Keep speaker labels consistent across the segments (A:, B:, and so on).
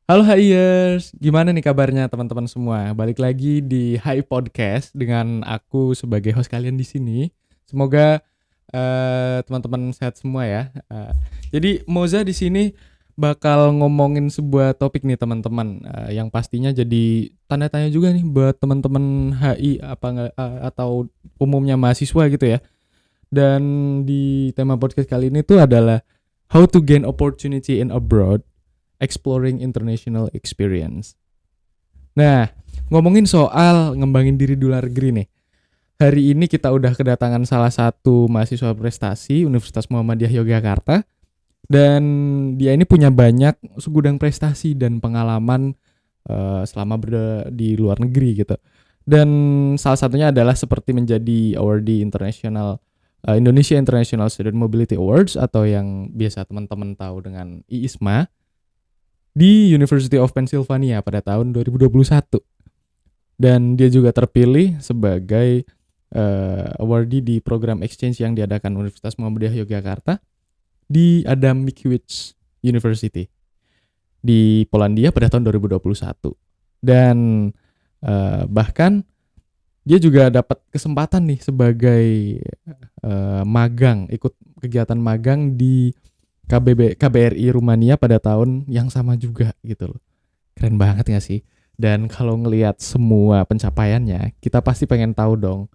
A: Halo HIers, gimana nih kabarnya teman-teman semua? Balik lagi di HI Podcast dengan aku sebagai host kalian di sini. Semoga teman-teman sehat semua ya. Jadi Moza di sini bakal ngomongin sebuah topik nih teman-teman, yang pastinya jadi tanda tanya juga nih buat teman-teman HI apa atau umumnya mahasiswa gitu ya. Dan di tema podcast kali ini tuh adalah How to Gain Opportunity in Abroad. Exploring International Experience. Nah, ngomongin soal ngembangin diri di luar negeri nih. Hari ini kita udah kedatangan salah satu mahasiswa prestasi Universitas Muhammadiyah Yogyakarta. Dan dia ini punya banyak segudang prestasi dan pengalaman selama berada di luar negeri gitu. Dan salah satunya adalah seperti menjadi awardee Indonesia International Student Mobility Awards atau yang biasa teman-teman tahu dengan IISMA di University of Pennsylvania pada tahun 2021. Dan dia juga terpilih sebagai awardee di program exchange yang diadakan Universitas Muhammadiyah Yogyakarta di Adam Mickiewicz University di Polandia pada tahun 2021. Dan bahkan dia juga dapat kesempatan nih sebagai magang, ikut kegiatan magang di KBRI Rumania pada tahun yang sama juga gitu loh. Keren banget gak sih? Dan kalau ngelihat semua pencapaiannya, kita pasti pengen tahu dong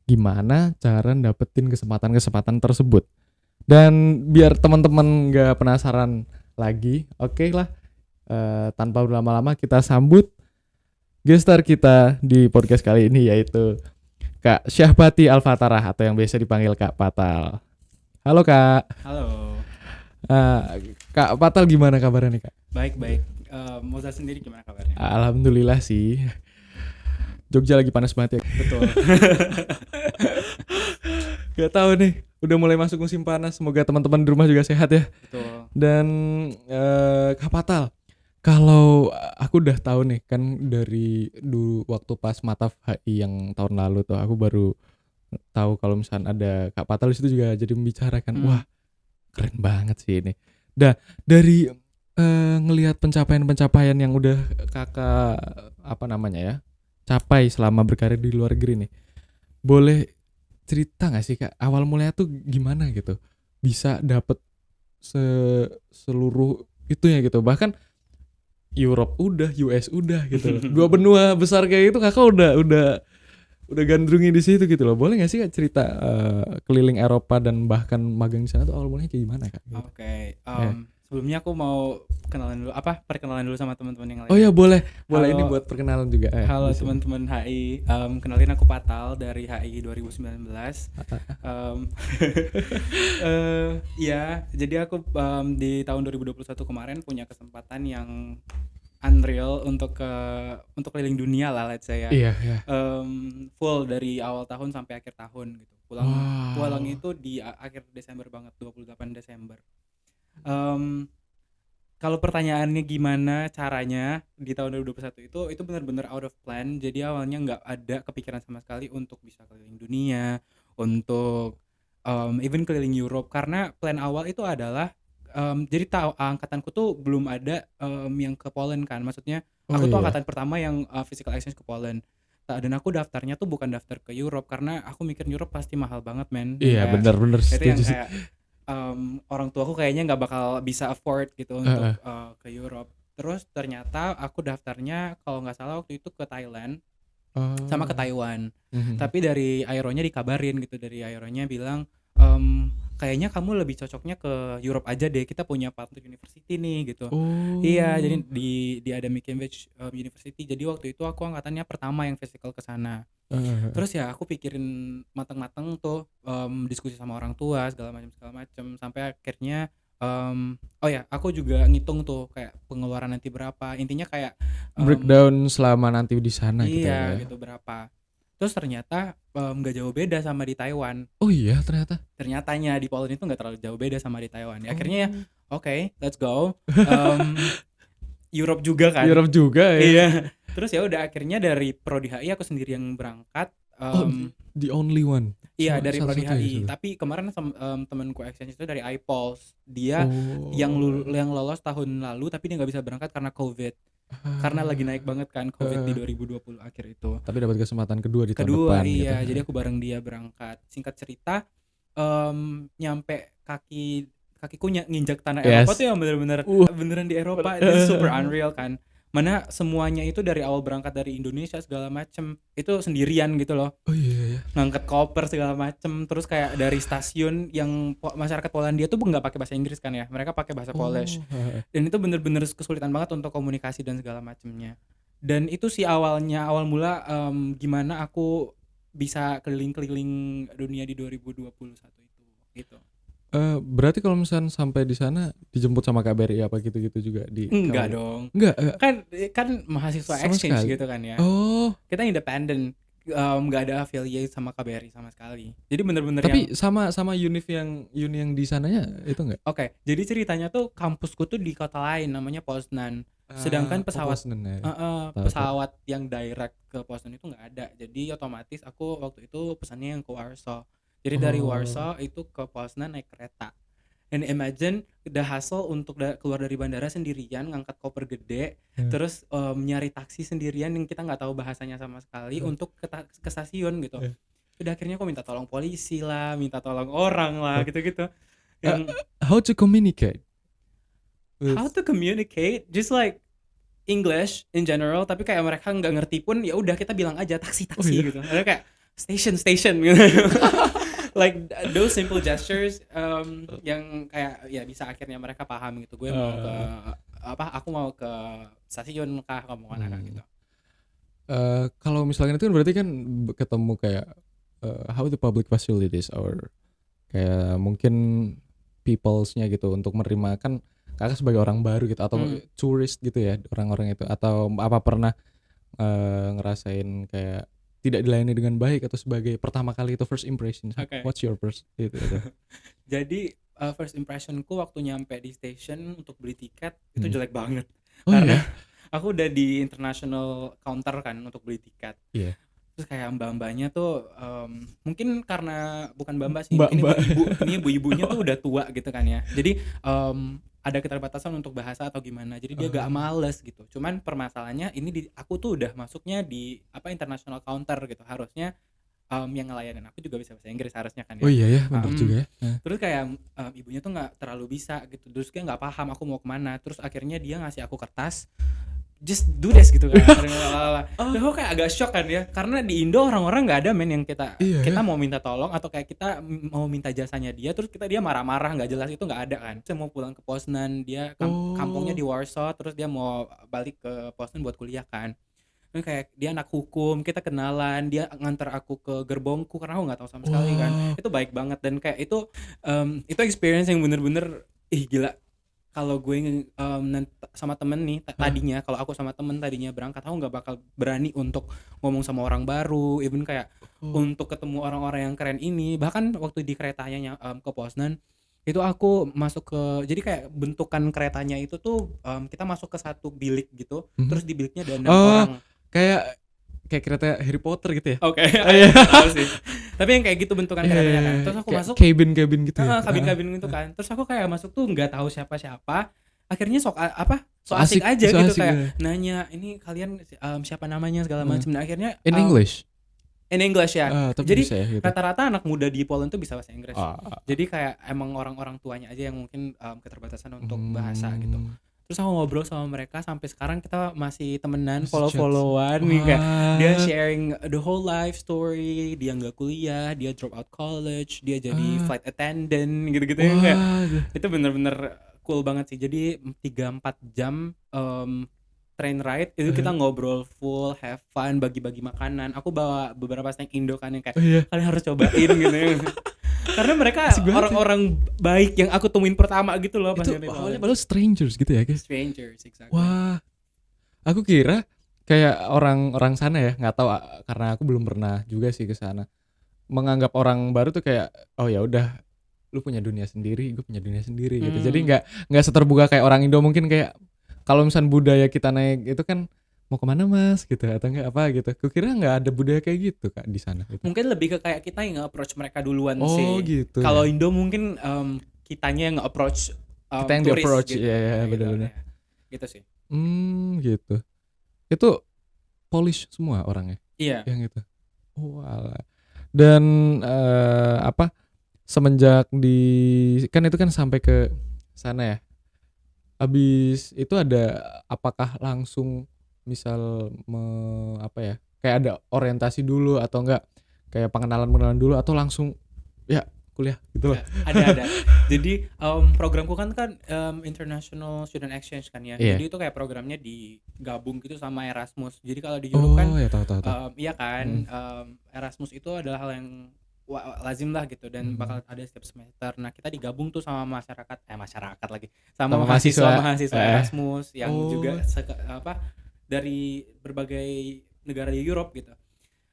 A: gimana cara dapetin kesempatan-kesempatan tersebut. Dan biar teman-teman gak penasaran lagi, oke lah, tanpa berlama-lama kita sambut guest star kita di podcast kali ini, yaitu Kak Syahpati Alfatarah atau yang biasa dipanggil Kak Patal. Halo Kak.
B: Halo.
A: Kak Patal gimana kabarnya nih Kak?
B: Baik. Moza sendiri gimana kabarnya?
A: Alhamdulillah sih. Jogja lagi panas banget ya.
B: Betul.
A: Gak tahu nih, udah mulai masuk musim panas. Semoga teman-teman di rumah juga sehat ya.
B: Betul.
A: Dan Kak Patal, kalau aku udah tahu nih kan dari dulu waktu pas Mataf HI yang tahun lalu tuh, aku baru tahu kalau misalnya ada Kak Patal di situ juga jadi membicarakan. Wah, keren banget sih ini. Dari ngelihat pencapaian-pencapaian yang udah kakak capai selama berkarir di luar negeri nih, boleh cerita nggak sih Kak awal mulanya tuh gimana gitu bisa dapet seluruh itunya gitu, bahkan Europe udah, US udah gitu loh. Dua benua besar kayak itu kakak udah gandrungi di situ gitu loh. Boleh nggak sih Kak cerita keliling Eropa dan bahkan magang di sana tuh awal mulanya kayak gimana Kak? Gitu.
B: Oke. Sebelumnya aku mau perkenalan dulu sama teman-teman yang lain.
A: Oh ya boleh
B: Halo,
A: ini buat perkenalan juga.
B: Halo teman-teman HI, kenalin aku Patal dari HI 2019. Ya, jadi aku di tahun 2021 kemarin punya kesempatan yang unreal untuk keliling dunia lah, let's say ya.
A: Iya.
B: Full dari awal tahun sampai akhir tahun gitu. Pulang itu di akhir Desember banget, 28 Desember. Kalau pertanyaannya gimana caranya di tahun 2021 itu benar-benar out of plan. Jadi awalnya nggak ada kepikiran sama sekali untuk bisa keliling dunia, untuk even keliling Europe, karena plan awal itu adalah jadi angkatanku tuh belum ada yang ke Poland kan. Maksudnya aku tuh angkatan pertama yang physical exchange ke Poland. Dan aku daftarnya tuh bukan daftar ke Europe karena aku mikir Europe pasti mahal banget men.
A: Iya benar-benar setuju sih.
B: Orang tuaku kayaknya nggak bakal bisa afford gitu untuk ke Europe. Terus ternyata aku daftarnya kalau nggak salah waktu itu ke Thailand sama ke Taiwan. Tapi dari Aeronya dikabarin gitu, dari Aeronya bilang kayaknya kamu lebih cocoknya ke Europe aja deh, kita punya partner university nih gitu. Iya, jadi di Adam Mickiewicz University. Jadi waktu itu aku angkatannya pertama yang physical ke sana. Terus ya aku pikirin mateng-mateng tuh, diskusi sama orang tua segala macam sampai akhirnya aku juga ngitung tuh kayak pengeluaran nanti berapa. Intinya kayak
A: breakdown selama nanti di sana gitu ya.
B: Iya, gitu berapa. Terus ternyata nggak jauh beda sama di Taiwan.
A: Oh iya
B: Ternyatanya di Poland itu nggak terlalu jauh beda sama di Taiwan. Ya, akhirnya ya oke, let's go. Europe juga kan.
A: Europe juga ya.
B: Iya. Terus ya udah akhirnya dari Prodi HI aku sendiri yang berangkat.
A: The only one.
B: Iya, dari Prodi
A: Satu-satunya
B: HI.
A: gitu.
B: Tapi kemarin temanku exchange itu dari iPulse. Dia yang lolos tahun lalu tapi dia nggak bisa berangkat karena COVID. Karena lagi naik banget kan COVID di 2020 akhir itu.
A: Tapi dapat kesempatan kedua di tahun depan
B: iya,
A: gitu.
B: jadi aku bareng dia berangkat. Singkat cerita, nyampe kakiku nginjak tanah Eropa tuh yang bener-bener beneran di Eropa. Itu super unreal kan. Mana semuanya itu dari awal berangkat dari Indonesia segala macem itu sendirian gitu loh.
A: Oh iya.
B: Ngangkat koper segala macem. Terus kayak dari stasiun yang masyarakat Polandia tuh nggak pakai bahasa Inggris kan ya, mereka pakai bahasa Polish. Dan itu bener-bener kesulitan banget untuk komunikasi dan segala macemnya. Dan itu sih awal mula gimana aku bisa keliling-keliling dunia di 2021 itu gitu.
A: Berarti kalau misalnya sampai di sana dijemput sama KBRI apa gitu-gitu juga di
B: Enggak dong.
A: Enggak.
B: Kan mahasiswa
A: Sama
B: exchange
A: sekali.
B: gitu kan ya.
A: Oh.
B: Kita independen, enggak ada affiliate sama KBRI sama sekali. Jadi bener-bener
A: tapi sama uni yang di sananya itu enggak?
B: Oke, jadi ceritanya tuh kampusku tuh di kota lain namanya Poznan. Sedangkan pesawat pesawat yang direct ke Poznan itu nggak ada. Jadi otomatis aku waktu itu pesannya yang ke Warsaw. Jadi dari Warsaw itu ke Poznan naik kereta. And imagine the hassle untuk keluar dari bandara sendirian, ngangkat koper gede, terus nyari taksi sendirian yang kita nggak tahu bahasanya sama sekali untuk ke stasiun gitu. Udah akhirnya aku minta tolong polisi lah, minta tolong orang lah, gitu-gitu.
A: How to communicate?
B: How to communicate? Just like English in general, tapi kayak mereka nggak ngerti pun ya udah kita bilang aja taksi gitu. Ada kayak station gitu. Like those simple gestures yang kayak ya bisa akhirnya mereka paham gitu. Gue mau ke aku mau ke stasiun kah, kamu mana gitu.
A: Kalau misalnya itu kan berarti kan ketemu kayak how the public facilities or kayak mungkin peoples-nya gitu untuk menerima kan kakak sebagai orang baru gitu atau tourist gitu ya orang-orang itu, atau apa pernah ngerasain kayak tidak dilayani dengan baik atau sebagai pertama kali itu first impression. What's your first itu?
B: Jadi first impressionku waktu nyampe di station untuk beli tiket itu jelek banget.
A: Karena
B: aku udah di international counter kan untuk beli tiket.
A: Iya.
B: Terus kayak mbak-mbaknya tuh mungkin karena bukan mbak-mbak sih, ini ibu-ibunya tuh udah tua gitu kan ya. Jadi ada keterbatasan untuk bahasa atau gimana, jadi dia gak males gitu. Cuman permasalahannya ini aku tuh udah masuknya di international counter gitu, harusnya yang ngelayanin aku juga bisa bahasa Inggris harusnya kan ya.
A: Oh iya ya, benar juga ya.
B: Terus kayak ibunya tuh nggak terlalu bisa gitu, terus kayak nggak paham aku mau kemana. Terus akhirnya dia ngasih aku kertas, just do this gitu kan. Terus aku kayak agak shock kan ya, karena di Indo orang-orang nggak ada yang kita mau minta tolong atau kayak kita mau minta jasanya dia, terus dia marah-marah nggak jelas, itu nggak ada kan. Saya mau pulang ke Poznan, dia kampungnya di Warsaw, terus dia mau balik ke Poznan buat kuliah kan. Terus kayak dia anak hukum, kita kenalan, dia nganter aku ke gerbongku karena aku nggak tahu sama sekali kan. Itu baik banget dan kayak itu experience yang bener-bener gila. Kalau gue sama temen nih tadinya, kalau aku sama temen tadinya berangkat, aku nggak bakal berani untuk ngomong sama orang baru, even kayak untuk ketemu orang-orang yang keren ini. Bahkan waktu di keretanya ke Poznan itu aku masuk ke, jadi kayak bentukan keretanya itu tuh kita masuk ke satu bilik gitu, terus di biliknya ada 6 orang.
A: Kayak kereta Harry Potter gitu ya?
B: Oke. Tahu sih. Tapi yang kayak gitu bentukan keretanya kan. Terus aku masuk
A: cabin gitu ya.
B: Kabin gitu kan. Terus aku kayak masuk tuh enggak tahu siapa-siapa. Akhirnya so asik aja so gitu asik, kayak nanya, "Ini kalian siapa namanya?" segala macam. Nah, akhirnya
A: in English
B: ya. Jadi
A: ya, gitu.
B: Rata-rata anak muda di Poland tuh bisa bahasa Inggris. Jadi kayak emang orang-orang tuanya aja yang mungkin keterbatasan untuk bahasa gitu. Terus aku ngobrol sama mereka sampai sekarang kita masih temenan, follow-followan nih, kayak dia sharing the whole life story, dia nggak kuliah, dia drop out college, dia jadi flight attendant gitu-gitu ya, kayak itu bener-bener cool banget sih. Jadi 3-4 jam train ride itu kita ngobrol full, have fun, bagi-bagi makanan. Aku bawa beberapa snack Indo kan yang kayak kalian harus cobain gitu ya. Karena mereka orang-orang baik yang aku temuin pertama gitu loh.
A: Itu padahal strangers gitu ya guys.
B: Strangers, exactly.
A: Wah, aku kira kayak orang sana ya, nggak tahu karena aku belum pernah juga sih ke sana. Menganggap orang baru tuh kayak oh ya udah, lu punya dunia sendiri, gue punya dunia sendiri gitu. Jadi nggak seterbuka kayak orang Indo mungkin, kayak kalau misalnya budaya kita naik itu kan mau kemana mas gitu atau enggak apa gitu. Kukira nggak ada budaya kayak gitu Kak di sana gitu.
B: Mungkin lebih ke kayak kita yang nge-approach mereka duluan
A: Oh
B: sih.
A: gitu
B: Kalau
A: ya.
B: Indo mungkin kitanya yang nge-approach
A: Kita yang di
B: turis
A: approach
B: gitu.
A: ya,
B: Gitu,
A: benar-benar.
B: ya. Gitu sih.
A: Gitu. Itu Polish semua orangnya
B: Iya.
A: yang itu. Oh alah. Dan apa semenjak kan itu kan sampai ke sana ya. Habis itu ada apakah langsung misal apa ya? Kayak ada orientasi dulu atau enggak kayak pengenalan dulu atau langsung ya kuliah gitu loh.
B: Ada. Jadi programku kan International Student Exchange kan ya.
A: Iya.
B: Jadi itu kayak programnya digabung gitu sama Erasmus. Jadi kalau di Europe kan
A: ya tahu.
B: iya kan Erasmus itu adalah hal yang lazim lah gitu dan bakal ada setiap semester. Nah, kita digabung tuh sama masyarakat lagi. Sama mahasiswa Erasmus yang juga dari berbagai negara di Europe gitu.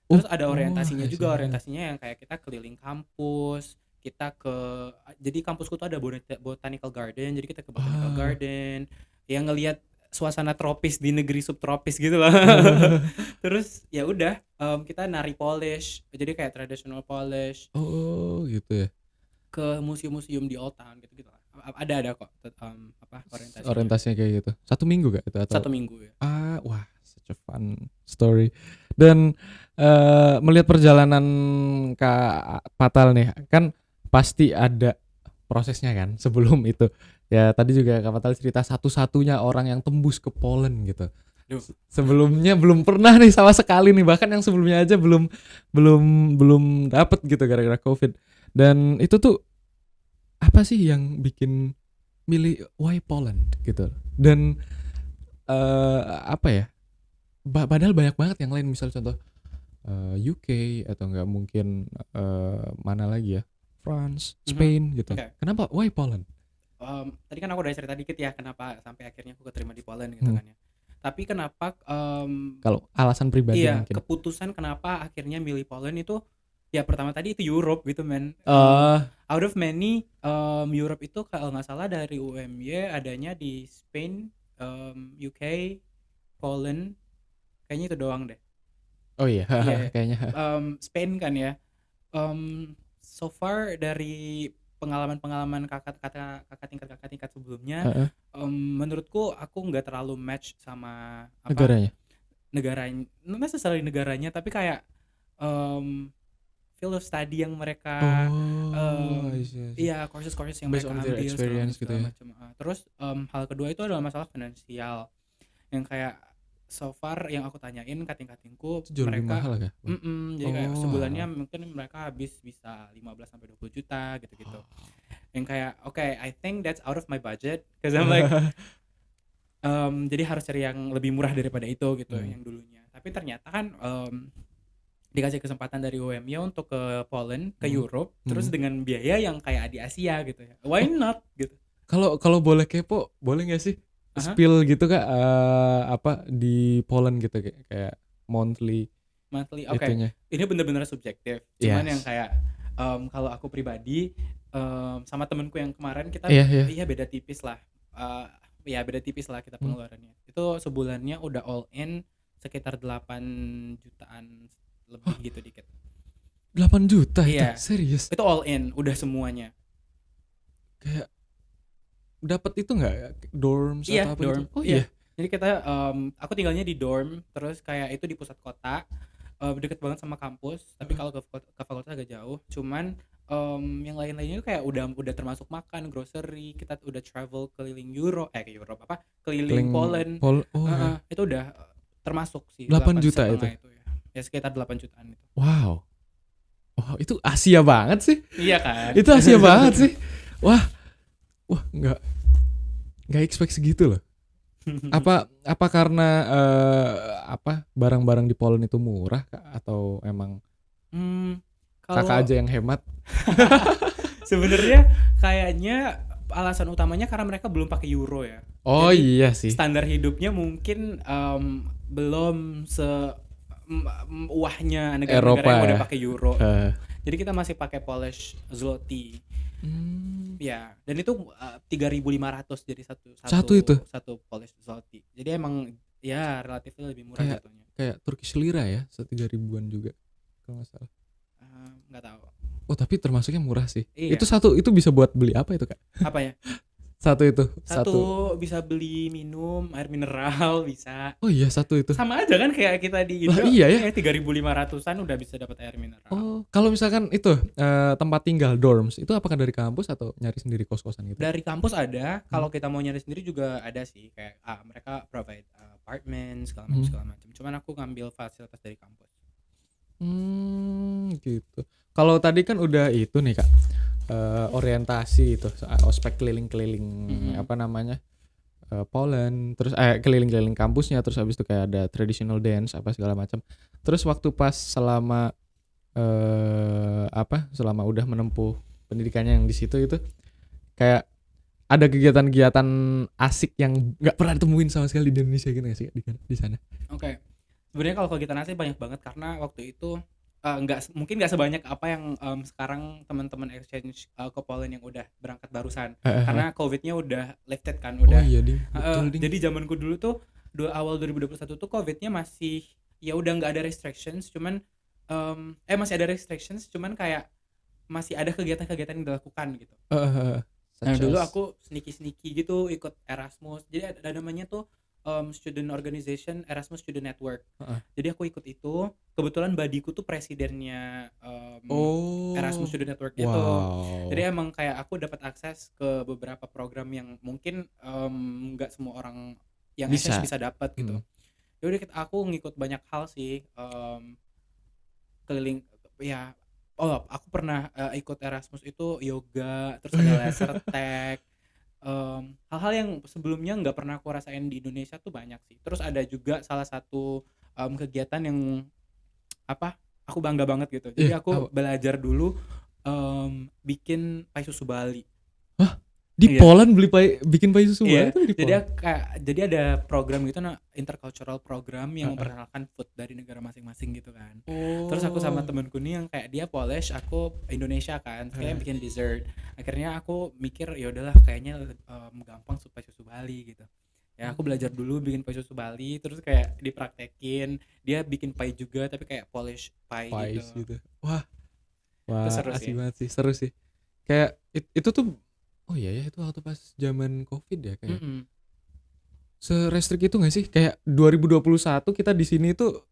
B: Terus ada orientasinya juga, orientasinya yang kayak kita keliling kampus, jadi kampusku tuh ada botanical garden, jadi kita ke botanical garden, yang ngelihat suasana tropis di negeri subtropis gitu loh. Terus ya udah kita nari Polish, jadi kayak traditional Polish.
A: Oh gitu ya.
B: Ke museum-museum di Old Town gitu-gitu lah. Ada kok orientasinya.
A: Orientasinya kayak gitu. 1 minggu gak itu atau?
B: 1 minggu ya.
A: Wah, such a fun story. Dan melihat perjalanan Kak Fatal nih, kan pasti ada prosesnya kan sebelum itu. Ya tadi juga Kak Fatal cerita satu-satunya orang yang tembus ke Poland gitu. Sebelumnya belum pernah nih sama sekali nih, bahkan yang sebelumnya aja belum dapet gitu gara-gara COVID. Dan itu tuh apa sih yang bikin milih why Poland gitu. Dan apa ya? Padahal banyak banget yang lain, misal contoh UK atau enggak mungkin mana lagi ya, France, Spain gitu.
B: Okay.
A: Kenapa why Poland?
B: Tadi kan aku udah cerita dikit ya kenapa sampai akhirnya aku keterima di Poland gitu kan ya. Tapi kenapa
A: kalau alasan pribadi mungkin
B: keputusan kenapa akhirnya milih Poland itu ya pertama tadi itu Europe gitu men. Out of many Europe itu kalau nggak salah dari UMY adanya di Spain, UK, Poland, kayaknya itu doang deh.
A: Oh iya, kayaknya.
B: Spain kan ya. So far dari pengalaman kakak tingkat sebelumnya, menurutku aku nggak terlalu match sama negaranya, not necessarily negaranya, tapi kayak field of study yang mereka iya courses yang
A: based
B: mereka
A: ambil experience gitu ya.
B: Terus hal kedua itu adalah masalah finansial yang kayak so far yang aku tanyain kating-katingku mereka
A: mahal kan?
B: Jadi kayak sebulannya mungkin mereka habis bisa 15-20 juta gitu-gitu. Yang kayak okay, I think that's out of my budget because I'm like jadi harus cari yang lebih murah daripada itu gitu yang dulunya. Tapi ternyata kan dikasih kesempatan dari UMY untuk ke Poland, ke Europe, terus dengan biaya yang kayak di Asia gitu ya. Why not gitu.
A: Kalau boleh kepo, boleh nggak sih spill gitu Kak apa di Poland gitu kayak monthly
B: Oke. Ini benar-benar subjektif. Cuman yang kayak kalau aku pribadi sama temenku yang kemarin kita beda tipis lah. Beda tipis lah kita pengeluarannya. Itu sebulannya udah all in sekitar 8 jutaan lebih gitu dikit.
A: 8 juta itu? Serius?
B: Itu all in, udah semuanya.
A: Kayak dapat itu nggak dorm atau apa
B: dorm.
A: Gitu? Oh iya.
B: Jadi kita aku tinggalnya di dorm, terus kayak itu di pusat kota, deket banget sama kampus. Tapi kalau ke fakultas agak jauh. Cuman yang lain-lainnya itu kayak udah termasuk makan, grocery. Kita udah travel keliling keliling Poland. Itu udah termasuk sih.
A: 8 juta itu.
B: Ya sekitar 8 jutaan itu.
A: Wow, itu Asia banget sih.
B: Iya kan?
A: Itu Asia banget sih. Wah, nggak expect segitu loh. Apa karena barang-barang di Poland itu murah atau emang kakak aja yang hemat?
B: Sebenarnya kayaknya alasan utamanya karena mereka belum pakai euro ya.
A: Jadi, iya sih.
B: Standar hidupnya mungkin belum wahnya negara-negara yang udah pakai euro. Jadi kita masih pakai Polish zloty. Ya, dan itu 3.500 jadi satu Polish zloty. Jadi emang Ya relatif lebih murah
A: Kayak
B: jatuhnya.
A: kayak Turkish lira ya, 3.000-an juga kalau nggak salah.
B: Nggak tahu.
A: Oh tapi termasuknya murah sih.
B: Iya.
A: Itu bisa buat beli apa itu Kak?
B: Apa ya?
A: Satu.
B: Bisa beli minum air mineral bisa.
A: Oh iya satu itu.
B: Sama aja kan kayak kita di Indo.
A: Iya ya.
B: 3.500-an udah bisa dapat air mineral.
A: Oh kalau misalkan itu tempat tinggal dorms itu apakah dari kampus atau nyari sendiri kos-kosan gitu?
B: Dari kampus ada. Kalau kita mau nyari sendiri juga ada sih. Kayak mereka provide apartment segala macam. Cuman aku ngambil fasilitas dari kampus.
A: Gitu. Kalau tadi kan udah itu nih Kak. Orientasi itu ospek keliling-keliling apa namanya Poland, terus keliling-keliling kampusnya, terus habis itu kayak ada traditional dance apa segala macam. Terus waktu pas selama selama udah menempuh pendidikannya yang di situ itu kayak ada kegiatan-kegiatan asik yang nggak pernah ditemuin sama sekali di Indonesia gitu nggak sih di sana?
B: Oke. Sebenarnya kalau kegiatan asik banyak banget karena waktu itu mungkin nggak sebanyak apa yang sekarang teman-teman exchange ke Poland yang udah berangkat barusan karena COVID-nya udah lifted kan udah.
A: Oh iya ding, betul ding.
B: Jadi zamanku dulu tuh awal 2021 tuh COVID-nya masih ya udah nggak ada restrictions, cuman masih ada restrictions, cuman kayak masih ada kegiatan-kegiatan yang dilakukan gitu. Nah dulu aku sneaky gitu ikut Erasmus, jadi ada namanya tuh student organization Erasmus Student Network. Jadi aku ikut itu. Kebetulan badiku tuh presidennya Erasmus Student Network itu. Jadi emang kayak aku dapat akses ke beberapa program yang mungkin nggak semua orang yang exchange bisa dapat gitu. Jadi aku ngikut banyak hal sih, keliling ya. Aku pernah ikut Erasmus itu yoga, terus ada laser tag. Hal-hal yang sebelumnya nggak pernah aku rasain di Indonesia tuh banyak sih. Terus ada juga salah satu kegiatan yang aku bangga banget gitu. Jadi aku belajar dulu bikin pai susu Bali.
A: Hah? Di Poland bikin pai susu Bali itu di
B: Poland? Jadi ada program gitu, intercultural program yang memperkenalkan food dari negara masing-masing gitu kan. Terus aku sama temenku nih yang kayak dia Polish, aku Indonesia kan, kayak bikin dessert. Akhirnya aku mikir ya udahlah kayaknya gampang pai susu Bali gitu. Ya aku belajar dulu bikin pai susu Bali, terus kayak dipraktekin. Dia bikin pai juga tapi kayak Polish pie gitu.
A: Wah
B: seru
A: seru sih. Kayak itu tuh oh iya ya itu waktu pas zaman Covid ya kayak. Se-restrik itu nggak sih? Kayak 2021 kita di sini tuh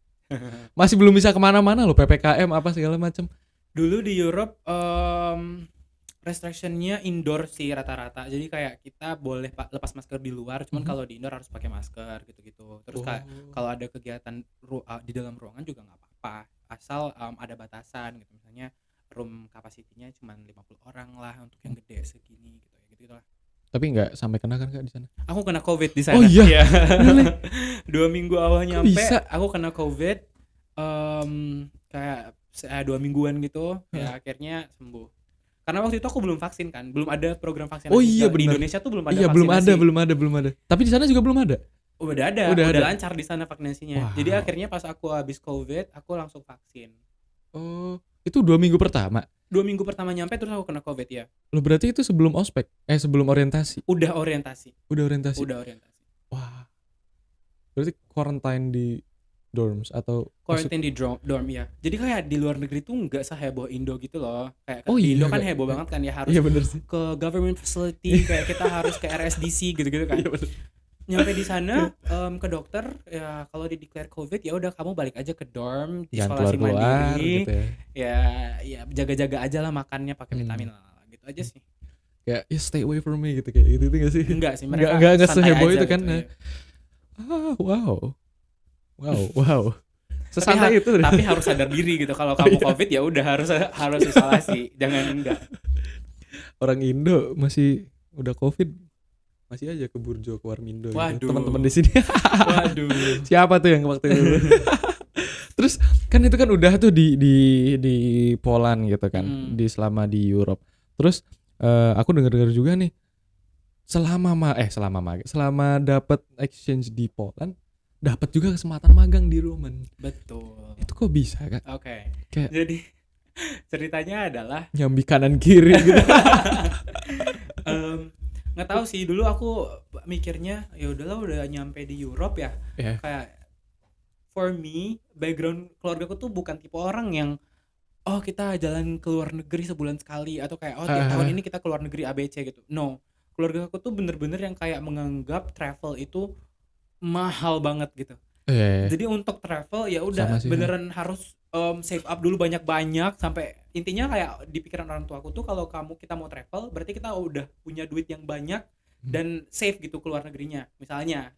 A: masih belum bisa kemana-mana loh, PPKM apa segala macam.
B: Dulu di Europe restrictionnya indoor sih rata-rata. Jadi kayak kita boleh lepas masker di luar, cuman kalau di indoor harus pakai masker gitu-gitu. Terus kalau ada kegiatan di dalam ruangan juga nggak apa-apa, asal ada batasan gitu. Misalnya room capacity-nya cuma 50 orang lah untuk yang gede segini gitu lah.
A: Tapi nggak sampai kena kan Kak di sana?
B: Aku kena COVID di sana.
A: Oh iya.
B: 2 minggu awal nyampe aku kena COVID. Kayak 2 mingguan gitu. Ya akhirnya sembuh. Karena waktu itu aku belum vaksin kan, belum ada program vaksinasi.
A: Oh iya
B: di Indonesia tuh belum ada
A: vaksinasi. Iya belum ada. Tapi di sana juga belum ada.
B: Udah ada. Lancar di sana vaksinasinya. Wow. Jadi akhirnya pas aku habis COVID, aku langsung vaksin.
A: Oh, itu 2 minggu pertama?
B: 2 minggu pertama nyampe terus aku kena COVID ya.
A: Loh berarti itu sebelum ospek? Sebelum orientasi?
B: Udah orientasi.
A: Wah. Berarti quarantine di dorms atau
B: quarantine di dorm ya. Jadi kayak di luar negeri tuh nggak seheboh Indo gitu loh. Kayak di Indo kan heboh banget kan ya, harus ke government facility, kayak kita harus ke RSDC gitu-gitu kan. Nyampe di sana ke dokter ya, kalau di declare COVID ya udah kamu balik aja ke dorm, isolasi mandiri gitu ya jaga-jaga aja lah makannya, pakai vitamin gitu aja sih.
A: Ya stay away from me gitu kayak gitu nggak sih?
B: Enggak sih, mereka
A: nggak seheboh itu kan.
B: Gitu,
A: ya. Wow. Sesantai itu.
B: Tapi harus sadar diri gitu, kalau kamu COVID ya udah harus isolasi, jangan enggak.
A: Orang Indo masih udah COVID masih aja ke Burjo, ke Warmindo gitu. Teman-teman di sini.
B: Waduh.
A: Siapa tuh yang waktu itu? Terus kan itu kan udah tuh di Poland gitu kan, selama di Europe. Terus aku dengar juga nih selama dapat exchange di Poland, dapat juga kesempatan magang di Roman.
B: Betul.
A: Itu kok bisa Kak?
B: Oke. Jadi ceritanya adalah
A: nyambi kanan kiri gitu.
B: nggak tahu sih, dulu aku mikirnya ya udahlah udah nyampe di Europe ya.
A: Yeah.
B: Kayak for me, background keluargaku tuh bukan tipe orang yang oh kita jalan ke luar negeri sebulan sekali atau kayak oh tiap tahun ini kita ke luar negeri ABC gitu. No, keluarga aku tuh bener-bener yang kayak menganggap travel itu mahal banget gitu. Jadi untuk travel ya udah beneran harus save up dulu banyak-banyak, sampai intinya kayak di pikiran orang tua aku tuh kalau kita mau travel berarti kita udah punya duit yang banyak dan save gitu ke luar negerinya misalnya.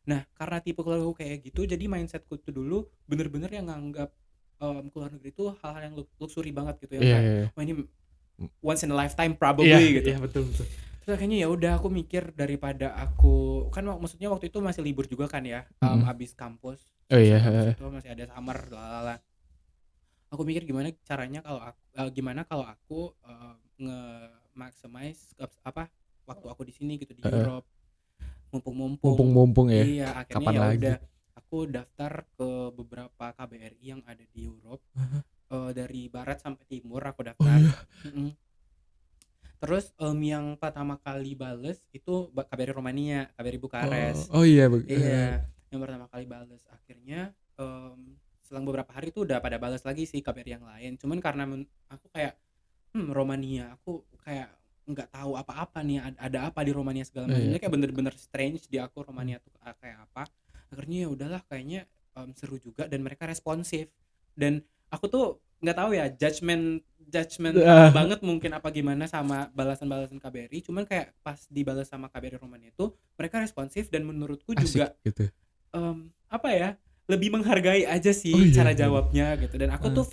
B: Nah karena tipe keluarga aku kayak gitu, jadi mindsetku tuh dulu bener-bener yang nganggap ke luar negeri itu hal-hal yang luxury banget gitu ya, kayak wah ini once in a lifetime probably gitu.
A: Betul.
B: Terus akhirnya ya udah aku mikir daripada aku kan maksudnya waktu itu masih libur juga kan ya, abis kampus. Itu masih ada summer lalala. Aku mikir gimana caranya kalau aku nge-maximize waktu aku di sini gitu di Europe. Mumpung
A: ya.
B: Iya, akhirnya
A: kapan
B: ya
A: lagi?
B: Udah aku daftar ke beberapa KBRI yang ada di Europe. Dari barat sampai timur aku daftar. Terus yang pertama kali bales itu KBRI Romania, KBRI Bukares.
A: Iya,
B: yang pertama kali bales. Akhirnya selang beberapa hari tuh udah pada bales lagi sih KBRI yang lain. Cuman karena aku kayak Romania, aku kayak nggak tahu apa-apa nih, ada apa di Romania segala macam. Kayak bener-bener strange di aku Romania tuh kayak apa. Akhirnya ya udahlah kayaknya seru juga dan mereka responsif. Dan aku tuh nggak tahu ya judgement banget mungkin apa gimana sama balasan KBRI, cuman kayak pas dibalas sama KBRI Romania itu mereka responsif dan menurutku asik, juga
A: gitu.
B: Apa ya, lebih menghargai aja sih cara jawabnya gitu, dan aku tuh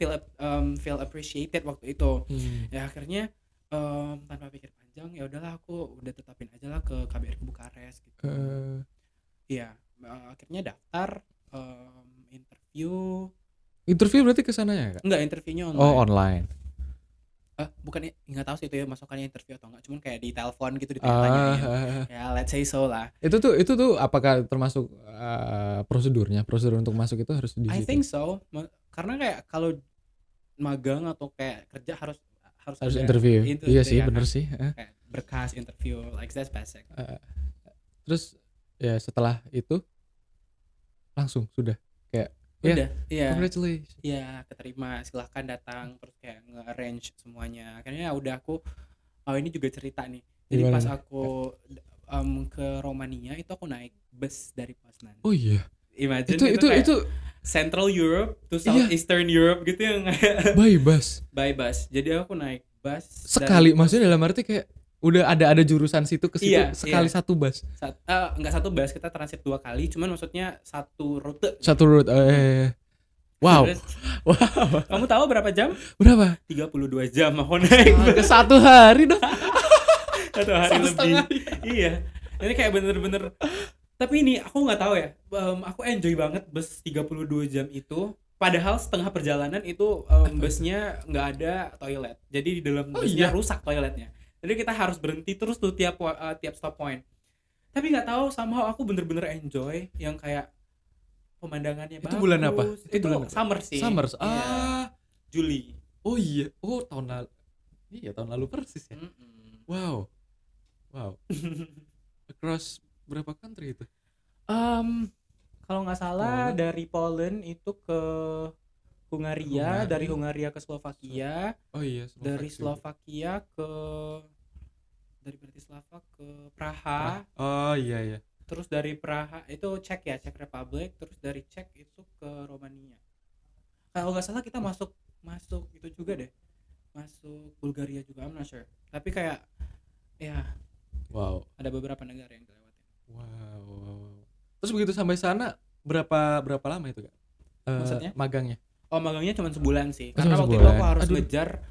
B: feel appreciated waktu itu. Ya akhirnya tanpa pikir panjang ya udahlah aku udah tetapin aja lah ke KBRI Bukares gitu. Iya, akhirnya daftar,
A: interview berarti kesana ya Kak?
B: Enggak, interviewnya online.
A: Oh online.
B: Bukan, nggak tahu sih itu ya masukannya interview atau enggak, cuman kayak di telepon gitu ditanya-tanyain. Ya let's say so lah.
A: Itu tuh apakah termasuk prosedur untuk masuk itu harus di situ?
B: I think so, karena kayak kalau magang atau kayak kerja harus
A: interview. Iya sih, bener sih.
B: Kayak berkas interview, like that's basic.
A: Terus ya setelah itu langsung sudah kayak
B: udah, iya.
A: Congratulations.
B: Iya, keterima, silahkan datang, terus kayak nge-arrange semuanya. Akhirnya udah aku, ini juga cerita nih. Jadi pas aku ke Romania itu aku naik bus dari Poznan.
A: Oh iya.
B: Imagine itu Central Europe to Southeastern Europe gitu yang
A: by bus.
B: Jadi aku naik bus
A: sekali, maksudnya dalam arti kayak udah ada jurusan situ ke situ sekali satu bus.
B: Enggak satu bus, kita transit 2 kali, cuman maksudnya satu rute.
A: Wow.
B: Kamu tahu berapa jam?
A: Berapa?
B: 32 jam aku naik
A: ke satu hari dong.
B: Satu hari lebih. Iya. Ini kayak bener-bener. Tapi ini aku nggak tahu ya. Aku enjoy banget bus 32 jam itu. Padahal setengah perjalanan itu busnya nggak ada toilet. Jadi di dalam busnya rusak toiletnya. Jadi kita harus berhenti terus tuh tiap stop point. Tapi nggak tahu, somehow aku bener-bener enjoy yang kayak pemandangannya bagus.
A: Itu bulan apa?
B: Itu summer sih.
A: Summer.
B: Juli.
A: Oh iya. Oh tahun lalu. Iya tahun lalu persis ya. Wow. Across berapa country itu?
B: Kalau nggak salah dari Poland itu ke Hungaria, dari Hungaria ke Slovakia.
A: Oh iya.
B: Dari Slovakia dari Bratislava ke Praha.
A: Oh iya.
B: Terus dari Praha itu Czech Republic, terus dari Czech itu ke Romania. Kalau nggak salah kita masuk itu juga deh, masuk Bulgaria juga, I'm not sure. Tapi kayak ya, ada beberapa negara yang dilewatin.
A: Wow. Terus begitu sampai sana berapa lama itu Kak?
B: Maksudnya?
A: Magangnya?
B: Magangnya cuma sebulan sih, karena waktu itu aku harus ngejar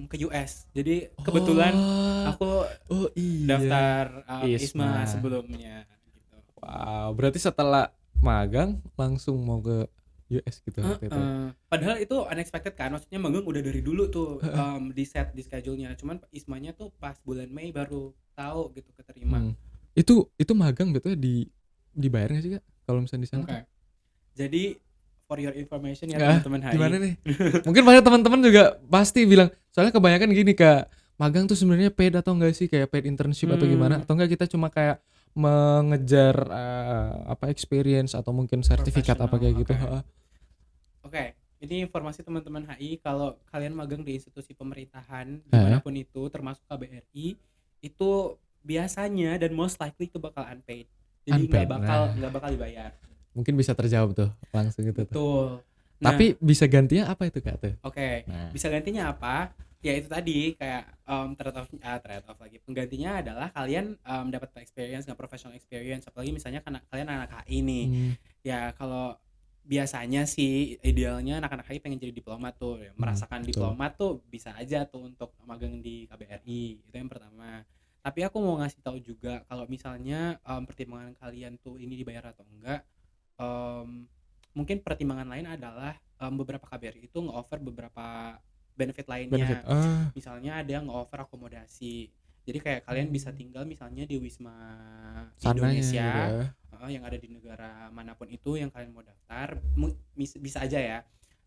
B: ke US. Jadi kebetulan aku daftar ISMA sebelumnya. Gitu.
A: Wow, berarti setelah magang langsung mau ke US gitu.
B: Padahal itu unexpected kan, maksudnya magang udah dari dulu tuh di schedule-nya. Cuman ISMA-nya tuh pas bulan Mei baru tahu gitu keterima.
A: Itu magang betulnya dibayar nggak sih Kak kalau misalnya di sana?
B: Okay. Jadi for your information ya teman-teman HI.
A: Gimana nih? Mungkin banyak teman-teman juga pasti bilang, soalnya kebanyakan gini Kak, magang tuh sebenarnya paid atau enggak sih, kayak paid internship atau gimana, atau enggak kita cuma kayak mengejar experience atau mungkin sertifikat apa kayak gitu.
B: Oke. Ini informasi teman-teman HI, kalau kalian magang di institusi pemerintahan dimanapun itu termasuk KBRI, itu biasanya dan most likely itu bakal unpaid. Jadi nggak bakal dibayar.
A: Mungkin bisa terjawab tuh langsung gitu.
B: Betul.
A: Nah, tapi bisa gantinya apa itu Kak tuh?
B: Oke. Bisa gantinya apa? Ya itu tadi kayak trade off lagi. Penggantinya adalah kalian dapat experience, nggak professional experience. Apalagi misalnya kalian anak HI nih. Ya kalau biasanya sih idealnya anak-anak HI pengen jadi diplomat tuh, merasakan diplomat tuh bisa aja tuh untuk magang di KBRI. Itu yang pertama. Tapi aku mau ngasih tahu juga kalau misalnya pertimbangan kalian tuh ini dibayar atau enggak, mungkin pertimbangan lain adalah beberapa KBRI itu nge-offer beberapa benefit lainnya. Misalnya ada yang nge-offer akomodasi. Jadi kayak kalian bisa tinggal misalnya di Wisma Indonesia yang ada di negara manapun itu yang kalian mau daftar, bisa aja ya.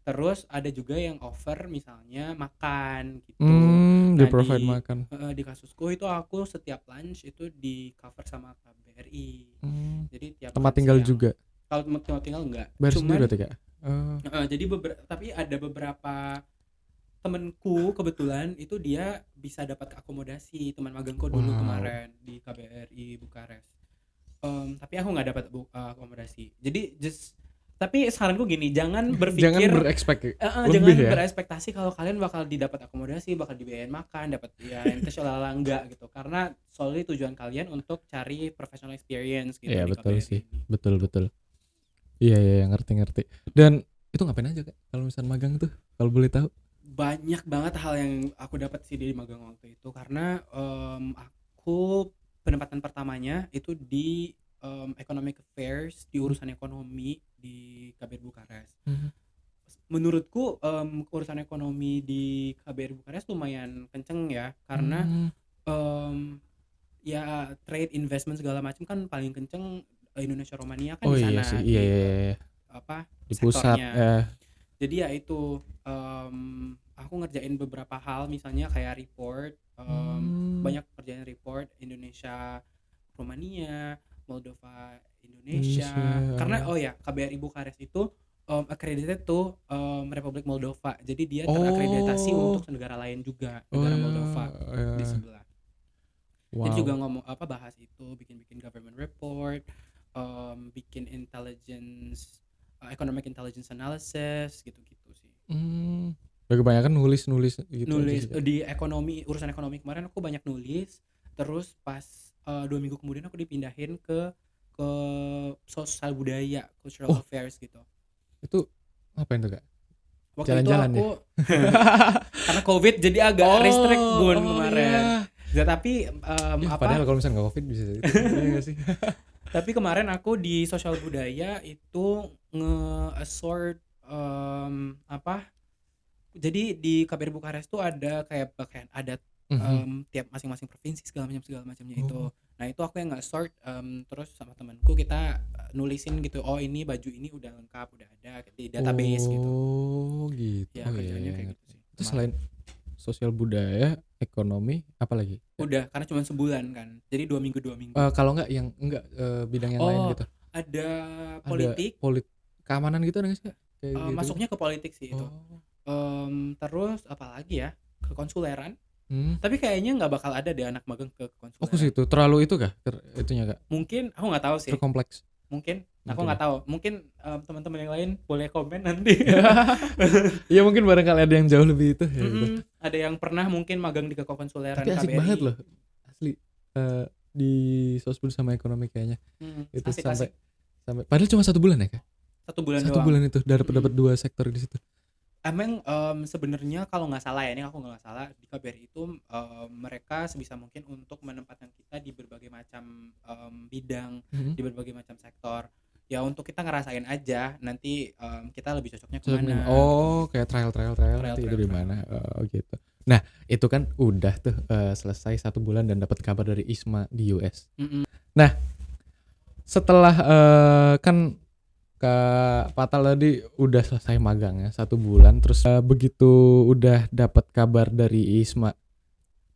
B: Terus ada juga yang offer misalnya makan gitu.
A: Di provide makan.
B: Di kasusku itu aku setiap lunch itu di cover sama KBRI. Jadi tiap
A: tempat tinggal juga.
B: Kalau tempat tinggal enggak.
A: Cuman berarti Kak.
B: Jadi tapi ada beberapa temenku kebetulan itu dia bisa dapat akomodasi, teman magangku dulu kemarin di KBRI Bukares. Tapi aku nggak dapat akomodasi. Jadi tapi saranku gini, jangan berpikir jangan berekspektasi kalau kalian bakal didapat akomodasi, bakal dibiayain makan, dapat ya ente sholala enggak gitu. Karena solely tujuan kalian untuk cari professional experience gitu.
A: Iya betul sih. Betul. Iya ngerti. Dan itu ngapain aja Kak kalau misalnya magang tuh kalau boleh tahu?
B: Banyak banget hal yang aku dapat sih di magang waktu itu, karena aku penempatan pertamanya itu di economic affairs, di urusan ekonomi di KBRI Bukares. Menurutku urusan ekonomi di KBRI Bukares lumayan kenceng ya, karena ya trade investment segala macam kan paling kenceng Indonesia Romania kan di sana.
A: Iya. Di pusat ya.
B: Jadi ya itu aku ngerjain beberapa hal, misalnya kayak report, banyak kerjaan report Indonesia Romania, Moldova Indonesia. Karena KBRI Bukares itu accredited to Republik Moldova. Jadi dia terakreditasi untuk negara lain juga, negara Moldova di sebelah. Jadi juga bahas itu, bikin government report, bikin intelligence, economic intelligence analysis gitu-gitu sih.
A: Kebanyakan nulis gitu.
B: Nulis di urusan ekonomi kemarin aku banyak nulis. Terus pas 2 minggu kemudian aku dipindahin ke sosial budaya, cultural affairs gitu.
A: Itu ngapain tuh Kak?
B: Waktu jalan-jalan itu aku karena COVID jadi agak restrict kemarin. Ya, tapi
A: padahal kalau misalnya nggak COVID bisa itu. Iya nggak sih?
B: Tapi kemarin aku di sosial budaya itu nge-assort jadi di KBRI Bukares tuh ada kayak pakaian adat tiap masing-masing provinsi segala macamnya itu. Nah itu aku yang nge-sort, terus sama temanku kita nulisin gitu, ini baju ini udah lengkap, udah ada di database gitu.
A: Gitu.
B: Ya kerjanya kayak gitu sih.
A: Itu selain sosial budaya, ekonomi, apa lagi?
B: Udah, karena cuma sebulan kan. Jadi 2 minggu.
A: Kalau bidang yang lain gitu.
B: Ada politik.
A: Keamanan gitu ada nggak sih?
B: Masuknya ke politik sih itu. Terus apa lagi ya? Ke konsuleran. Tapi kayaknya nggak bakal ada deh anak magang ke konsuleran.
A: Fokus itu terlalu itu kah? Itunya Kak?
B: Mungkin aku nggak tahu sih.
A: Terlalu kompleks.
B: Mungkin aku nggak tahu. Mungkin teman-teman yang lain boleh komen nanti.
A: Iya mungkin barangkali ada yang jauh lebih itu. Gitu.
B: Ada yang pernah mungkin magang di konsuleran KBRI.
A: Tapi asik banget loh, asli di sosbud sama ekonomi kayaknya. Itu asik. Sampai padahal cuma 1 bulan ya Kak?
B: 1 bulan doang.
A: 1 bulan itu dapat 2 sektor di situ.
B: Emang sebenarnya kalau nggak salah ya, ini aku nggak salah, di KBRI itu mereka sebisa mungkin untuk menempatkan kita di berbagai macam bidang, di berbagai macam sektor. Ya untuk kita ngerasain aja nanti kita lebih cocoknya kemana.
A: Kayak trial nanti itu di mana. Gitu. Nah itu kan udah tuh selesai 1 bulan dan dapat kabar dari ISMA di US. Nah setelah kan Kak Fatal tadi udah selesai magangnya 1 bulan, terus begitu udah dapat kabar dari ISMA,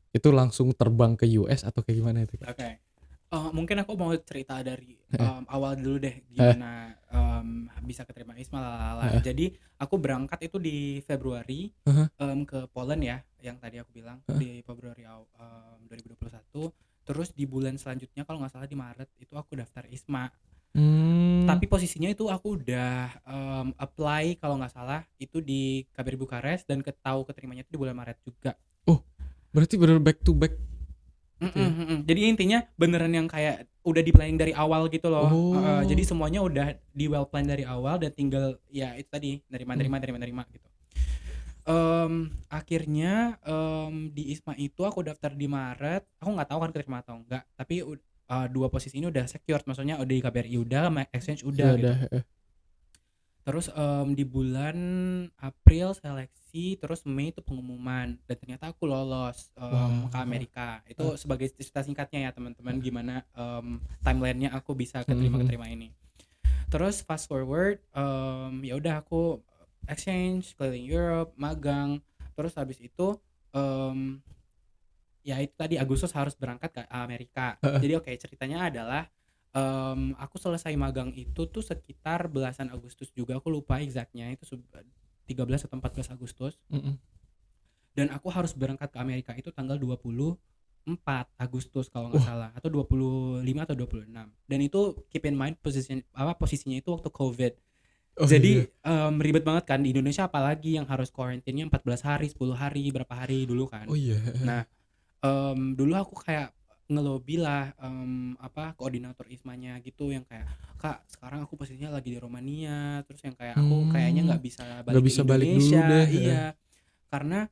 A: Itu langsung terbang ke US atau kayak gimana itu?
B: Oke. Mungkin aku mau cerita dari awal dulu deh gimana bisa keterima ISMA lalala. Jadi aku berangkat itu di Februari ke Poland ya, yang tadi aku bilang di Februari 2021. Terus di bulan selanjutnya kalau nggak salah di Maret itu aku daftar ISMA. Tapi posisinya itu aku udah apply kalau nggak salah itu di KBRI Bukares dan keterimanya itu di bulan Maret juga.
A: Oh, berarti bener back to back.
B: Jadi intinya beneran yang kayak udah di planning dari awal gitu loh. Jadi semuanya udah di well plan dari awal dan tinggal ya itu tadi nerima gitu. Akhirnya di ISMA itu aku daftar di Maret. Aku nggak tahu kan keterima atau enggak. Tapi dua posisi ini udah secured, maksudnya udah di KBRI udah, sama exchange udah gitu. Terus di bulan April seleksi, terus Mei itu pengumuman dan ternyata aku lolos ke Amerika. Itu sebagai cerita singkatnya ya teman-teman gimana timelinenya aku bisa keterima ini. Terus fast forward ya udah aku exchange keliling Europe, magang. Terus habis itu ya itu tadi Agustus harus berangkat ke Amerika. Jadi oke, ceritanya adalah aku selesai magang itu tuh sekitar belasan Agustus juga, aku lupa exactnya itu 13 atau 14 Agustus. Dan aku harus berangkat ke Amerika itu tanggal 24 Agustus kalau nggak salah, atau 25 atau 26. Dan itu keep in mind posisinya itu waktu COVID. Jadi ribet banget kan di Indonesia, apalagi yang harus karantinanya 14 hari, 10 hari, berapa hari dulu kan. Nah, dulu aku kayak ngelobi lah koordinator ISMA-nya gitu, yang kayak, Kak sekarang aku posisinya lagi di Romania, terus yang kayak aku kayaknya nggak bisa balik ke Indonesia. Iya, karena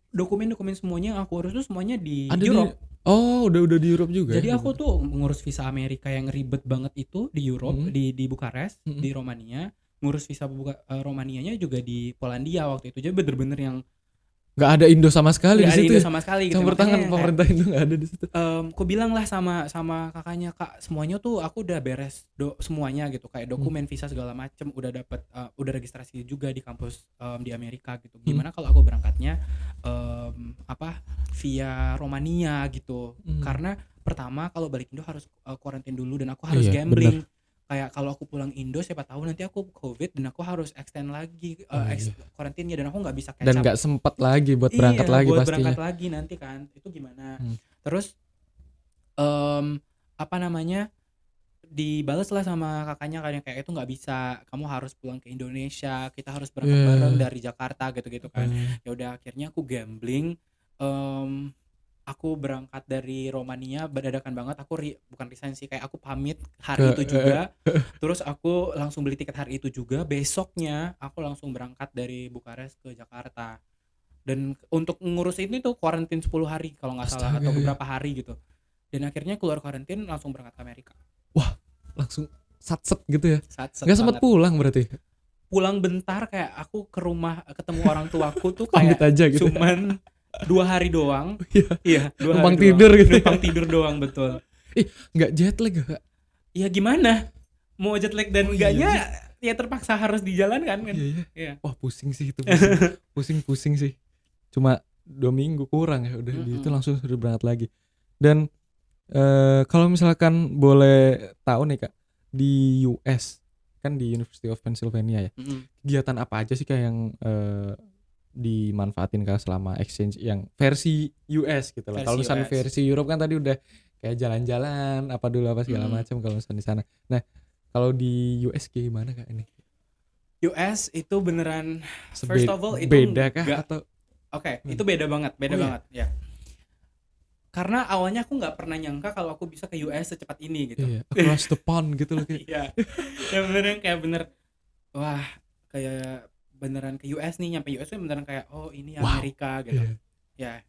B: dokumen semuanya aku urus tuh semuanya di Europe.
A: Udah di Europe juga.
B: Jadi aku tuh ngurus visa Amerika yang ribet banget itu di Europe, di Bukares, di Romania. Ngurus visa Romanianya juga di Polandia waktu itu. Jadi bener-bener yang
A: nggak ada Indo sama sekali di situ.
B: Sama sekali gitu.
A: Campur tangan pemerintah Indo nggak ada di situ.
B: Aku bilang lah sama kakaknya, Kak semuanya tuh aku udah beres semuanya gitu, kayak dokumen visa segala macem udah dapet, udah registrasi juga di kampus di Amerika gitu. Gimana kalau aku berangkatnya via Romania gitu. Karena pertama kalau balik Indo harus karantin dulu dan aku harus gambling. Kayak kalau aku pulang Indo siapa tahu nanti aku COVID dan aku harus extend lagi karantinnya, dan aku nggak bisa catch up.
A: Dan nggak sempat lagi buat berangkat lagi
B: buat
A: pastinya.
B: berangkat lagi nanti kan, itu gimana. Terus dibales lah sama kakaknya kan, kayak itu nggak bisa, kamu harus pulang ke Indonesia, kita harus berangkat bareng dari Jakarta gitu kan. Ya udah akhirnya aku gambling. Aku berangkat dari Romania dadakan banget. Aku bukan resign sih, kayak aku pamit hari itu juga. Terus aku langsung beli tiket hari itu juga. Besoknya aku langsung berangkat dari Bukares ke Jakarta. Dan untuk ngurus ini tuh karantin 10 hari kalau nggak salah, atau beberapa hari gitu. Dan akhirnya keluar karantin langsung berangkat ke Amerika.
A: Wah, langsung satset gitu ya?
B: Satset.
A: Nggak sempat pulang berarti?
B: Pulang bentar, kayak aku ke rumah ketemu orang tuaku tuh kayak
A: aja gitu.
B: Cuman 2 hari doang. Iya, 2 hari
A: numpang tidur doang. Gitu.
B: Numpang tidur doang, betul.
A: Nggak jet lag gak?
B: Ya gimana? Mau jet lag dan enggaknya ya terpaksa harus dijalankan kan. Iya.
A: Wah, pusing sih itu. Pusing sih. Cuma 2 minggu kurang ya udah itu langsung sudah berangkat lagi. Dan kalau misalkan boleh tahu nih Kak, di US kan di University of Pennsylvania ya. Kegiatan apa aja sih Kak yang dimanfaatin Kak selama exchange yang versi US gitu loh. Kalau misalnya versi Europe kan tadi udah kayak jalan-jalan apa segala macam kalau misalnya di sana. Nah, kalau di US gimana Kak ini?
B: US itu beneran first of all itu
A: beda kah atau
B: itu beda banget ya. Karena awalnya aku nggak pernah nyangka kalau aku bisa ke US secepat ini gitu.
A: Iya, across the pond gitu loh kayak.
B: Iya. Ya beneran kayak wah, kayak beneran ke US nih, nyampe US tuh beneran kayak ini Amerika gitu. Ya,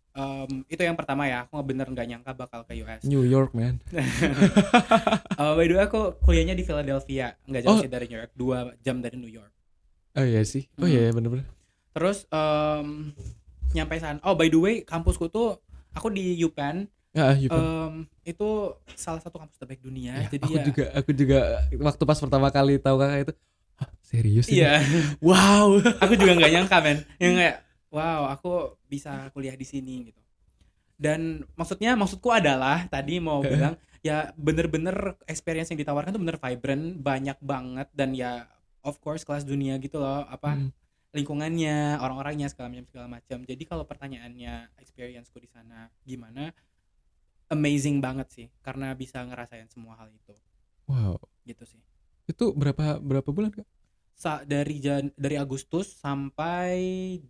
B: itu yang pertama ya, aku bener nggak nyangka bakal ke US.
A: New York man.
B: By the way aku kuliahnya di Philadelphia, nggak jauh sih dari New York, 2 jam dari New York.
A: Oh iya sih, bener-bener.
B: Terus nyampe sana, by the way kampusku tuh aku di UPenn. Itu salah satu kampus terbaik dunia.
A: Ya, jadi aku juga waktu pas pertama kali tahu Kakak itu, serius ini?
B: Iya.
A: Wow.
B: Aku juga nggak nyangka men, yang kayak wow aku bisa kuliah di sini gitu. Dan maksudku adalah tadi mau bilang ya bener-bener experience yang ditawarkan tuh bener vibrant, banyak banget, dan ya of course kelas dunia gitu loh, lingkungannya, orang-orangnya segala macam. Jadi kalau pertanyaannya experienceku di sana gimana, amazing banget sih karena bisa ngerasain semua hal itu.
A: Wow.
B: Gitu sih.
A: Itu berapa bulan, Kak?
B: Dari Agustus sampai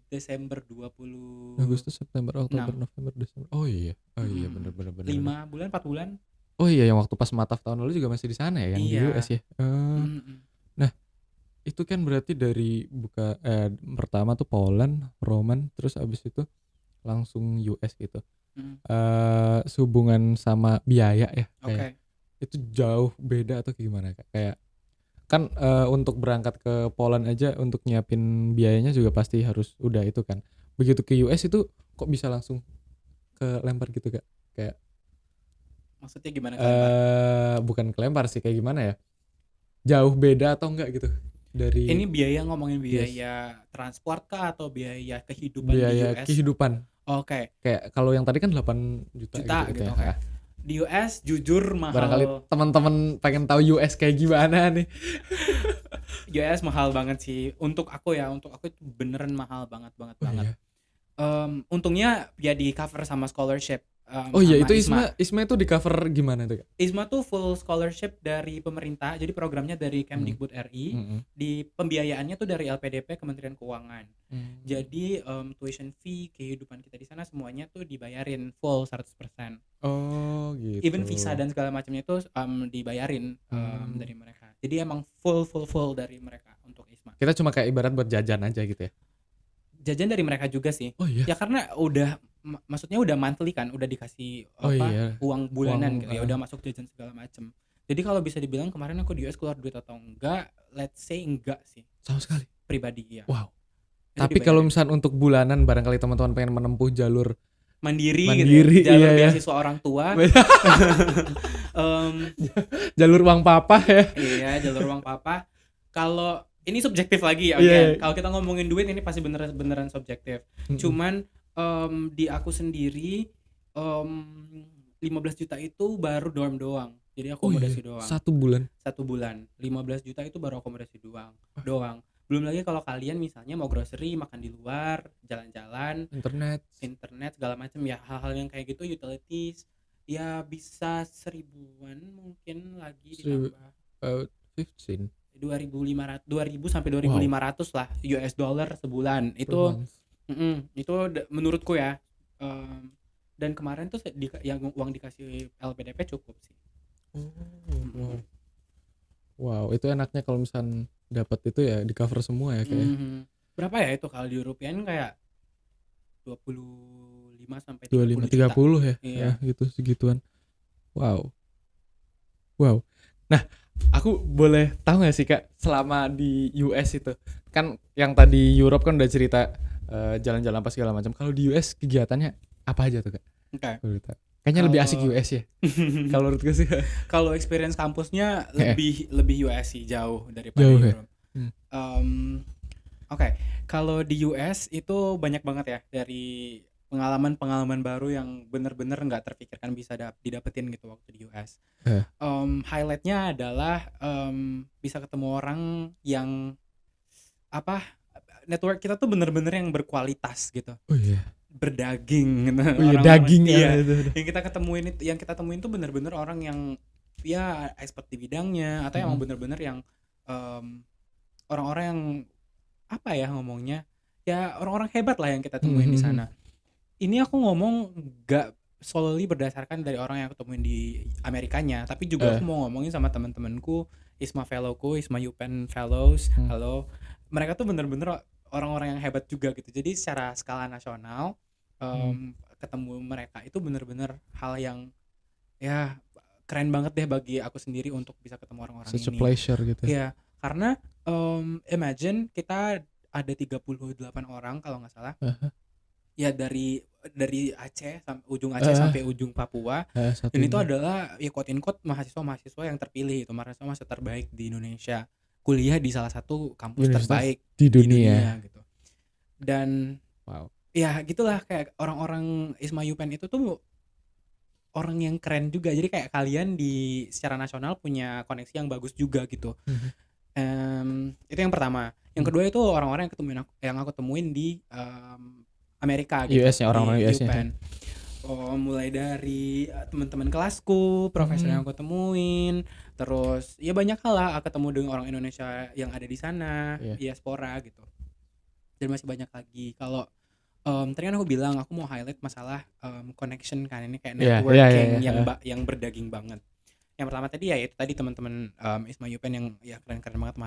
B: Desember 20.
A: Agustus, September, Oktober, November, Desember. Oh iya benar.
B: 5 bulan, 4 bulan.
A: Oh iya, yang waktu pas Mataf tahun lalu juga masih di sana ya, yang di US ya. Nah, itu kan berarti dari pertama tuh Poland, Roman, terus abis itu langsung US gitu. Sehubungan sama biaya ya, kayak itu jauh beda atau gimana, Kak? Kayak kan untuk berangkat ke Poland aja untuk nyiapin biayanya juga pasti harus udah itu kan. Begitu ke US itu kok bisa langsung kelempar gitu, Kak? Kayak
B: maksudnya gimana kelempar?
A: Bukan kelempar sih, kayak gimana ya? Jauh beda atau enggak gitu dari
B: ini ngomongin biaya transport kah atau biaya kehidupan
A: biaya
B: di US?
A: kehidupan.
B: Oke.
A: Kayak kalau yang tadi kan 8 juta gitu ya.
B: Okay. Di US jujur mahal.
A: Barangkali teman-teman pengen tahu US kayak gimana nih.
B: US mahal banget sih untuk aku itu beneran mahal banget. Iya. Untungnya ya di cover sama scholarship.
A: Itu ISMA itu di cover gimana tuh, Kak?
B: ISMA tuh full scholarship dari pemerintah, jadi programnya dari Kemdikbud RI. Di pembiayaannya tuh dari LPDP, Kementerian Keuangan. Jadi tuition fee, kehidupan kita di sana semuanya tuh dibayarin full 100%.
A: Oh gitu.
B: Even visa dan segala macamnya itu dibayarin dari mereka. Jadi emang full dari mereka untuk ISMA.
A: Kita cuma kayak ibarat buat jajan aja gitu ya.
B: Jajan dari mereka juga sih.
A: Oh iya.
B: Ya karena maksudnya udah monthly kan, udah dikasih uang bulanan gitu ya, udah masuk jajan segala macam. Jadi kalau bisa dibilang kemarin aku di US keluar duit atau enggak, let's say enggak sih.
A: Sama sekali.
B: Pribadi ya.
A: Wow. Tapi kalau misalnya untuk bulanan barangkali teman-teman pengen menempuh jalur
B: mandiri gitu, jalur beasiswa orang tua.
A: Jalur uang papa ya.
B: Iya, jalur uang papa. Kalau ini subjektif lagi ya, Kalau kita ngomongin duit ini pasti beneran subjektif. Cuman di aku sendiri 15 juta itu baru dorm doang. Jadi akomodasi doang.
A: 1 bulan.
B: 1 bulan. 15 juta itu baru akomodasi doang. Belum lagi kalau kalian misalnya mau grocery, makan di luar, jalan-jalan, internet segala macam ya, hal-hal yang kayak gitu, utilities ya bisa 1000-an mungkin lagi ditambah.
A: 15
B: 2.500 sampai 2.500 lah US dollar sebulan. Itu menurutku ya. Dan kemarin tuh yang uang dikasih LPDP cukup sih.
A: Wow, itu enaknya kalau misalnya dapat itu ya di cover semua ya kayak.
B: Berapa ya itu kalau di rupiah kayak 25 sampai
A: 30 ya.
B: Iya.
A: Ya gitu segituan. Wow. Nah, aku boleh tahu nggak sih, Kak, selama di US itu kan yang tadi Europe kan udah cerita jalan-jalan apa segala macam. Kalau di US kegiatannya apa aja tuh, Kak?
B: Oke.
A: Kayaknya lebih asik US ya. Kalau menurutku sih.
B: Kalau experience kampusnya lebih US sih, jauh daripada Europe. Oke. Kalau di US itu banyak banget ya dari pengalaman baru yang bener-bener nggak terpikirkan bisa didapetin gitu waktu di US. Highlightnya adalah bisa ketemu orang yang network kita tuh bener-bener yang berkualitas gitu.
A: Oh iya.
B: Berdaging gitu.
A: Daging
B: ya. Yang kita temuin tuh bener-bener orang yang ya expert di bidangnya, atau emang bener-bener yang orang-orang yang apa ya ngomongnya, ya orang-orang hebat lah yang kita temuin di sana. Ini aku ngomong gak solely berdasarkan dari orang yang aku temuin di Amerikanya, tapi juga aku mau ngomongin sama teman-temanku ISMA Fellowku, ISMA UPenn Fellows. Halo, mereka tuh bener-bener orang-orang yang hebat juga gitu. Jadi secara skala nasional ketemu mereka itu bener-bener hal yang ya keren banget deh bagi aku sendiri untuk bisa ketemu orang-orang ini.
A: Such a pleasure gitu.
B: Iya, karena imagine kita ada 38 orang kalau nggak salah. Ya dari Aceh sampai ujung Aceh sampai ujung Papua. Dan itu adalah ya quote in quote mahasiswa yang terpilih, itu mahasiswa terbaik di Indonesia, kuliah di salah satu kampus terbaik
A: di dunia
B: gitu. Dan ya gitulah, kayak orang-orang ISMA UPenn itu tuh orang yang keren juga. Jadi kayak kalian di secara nasional punya koneksi yang bagus juga gitu. Itu yang pertama. Yang kedua itu orang-orang yang aku temuin di Amerika gitu,
A: US-nya, orang-orang
B: di
A: US-nya.
B: UPenn. Mulai dari teman-teman kelasku, profesor yang aku temuin, terus ya banyak hal lah, aku ketemu dengan orang Indonesia yang ada di sana, diaspora gitu. Dan masih banyak lagi. Kalau tadi kan aku bilang aku mau highlight masalah connection kan, ini kayak networking yang berdaging banget. Yang pertama tadi ya itu tadi teman-teman ISMA UPenn yang ya keren-keren banget,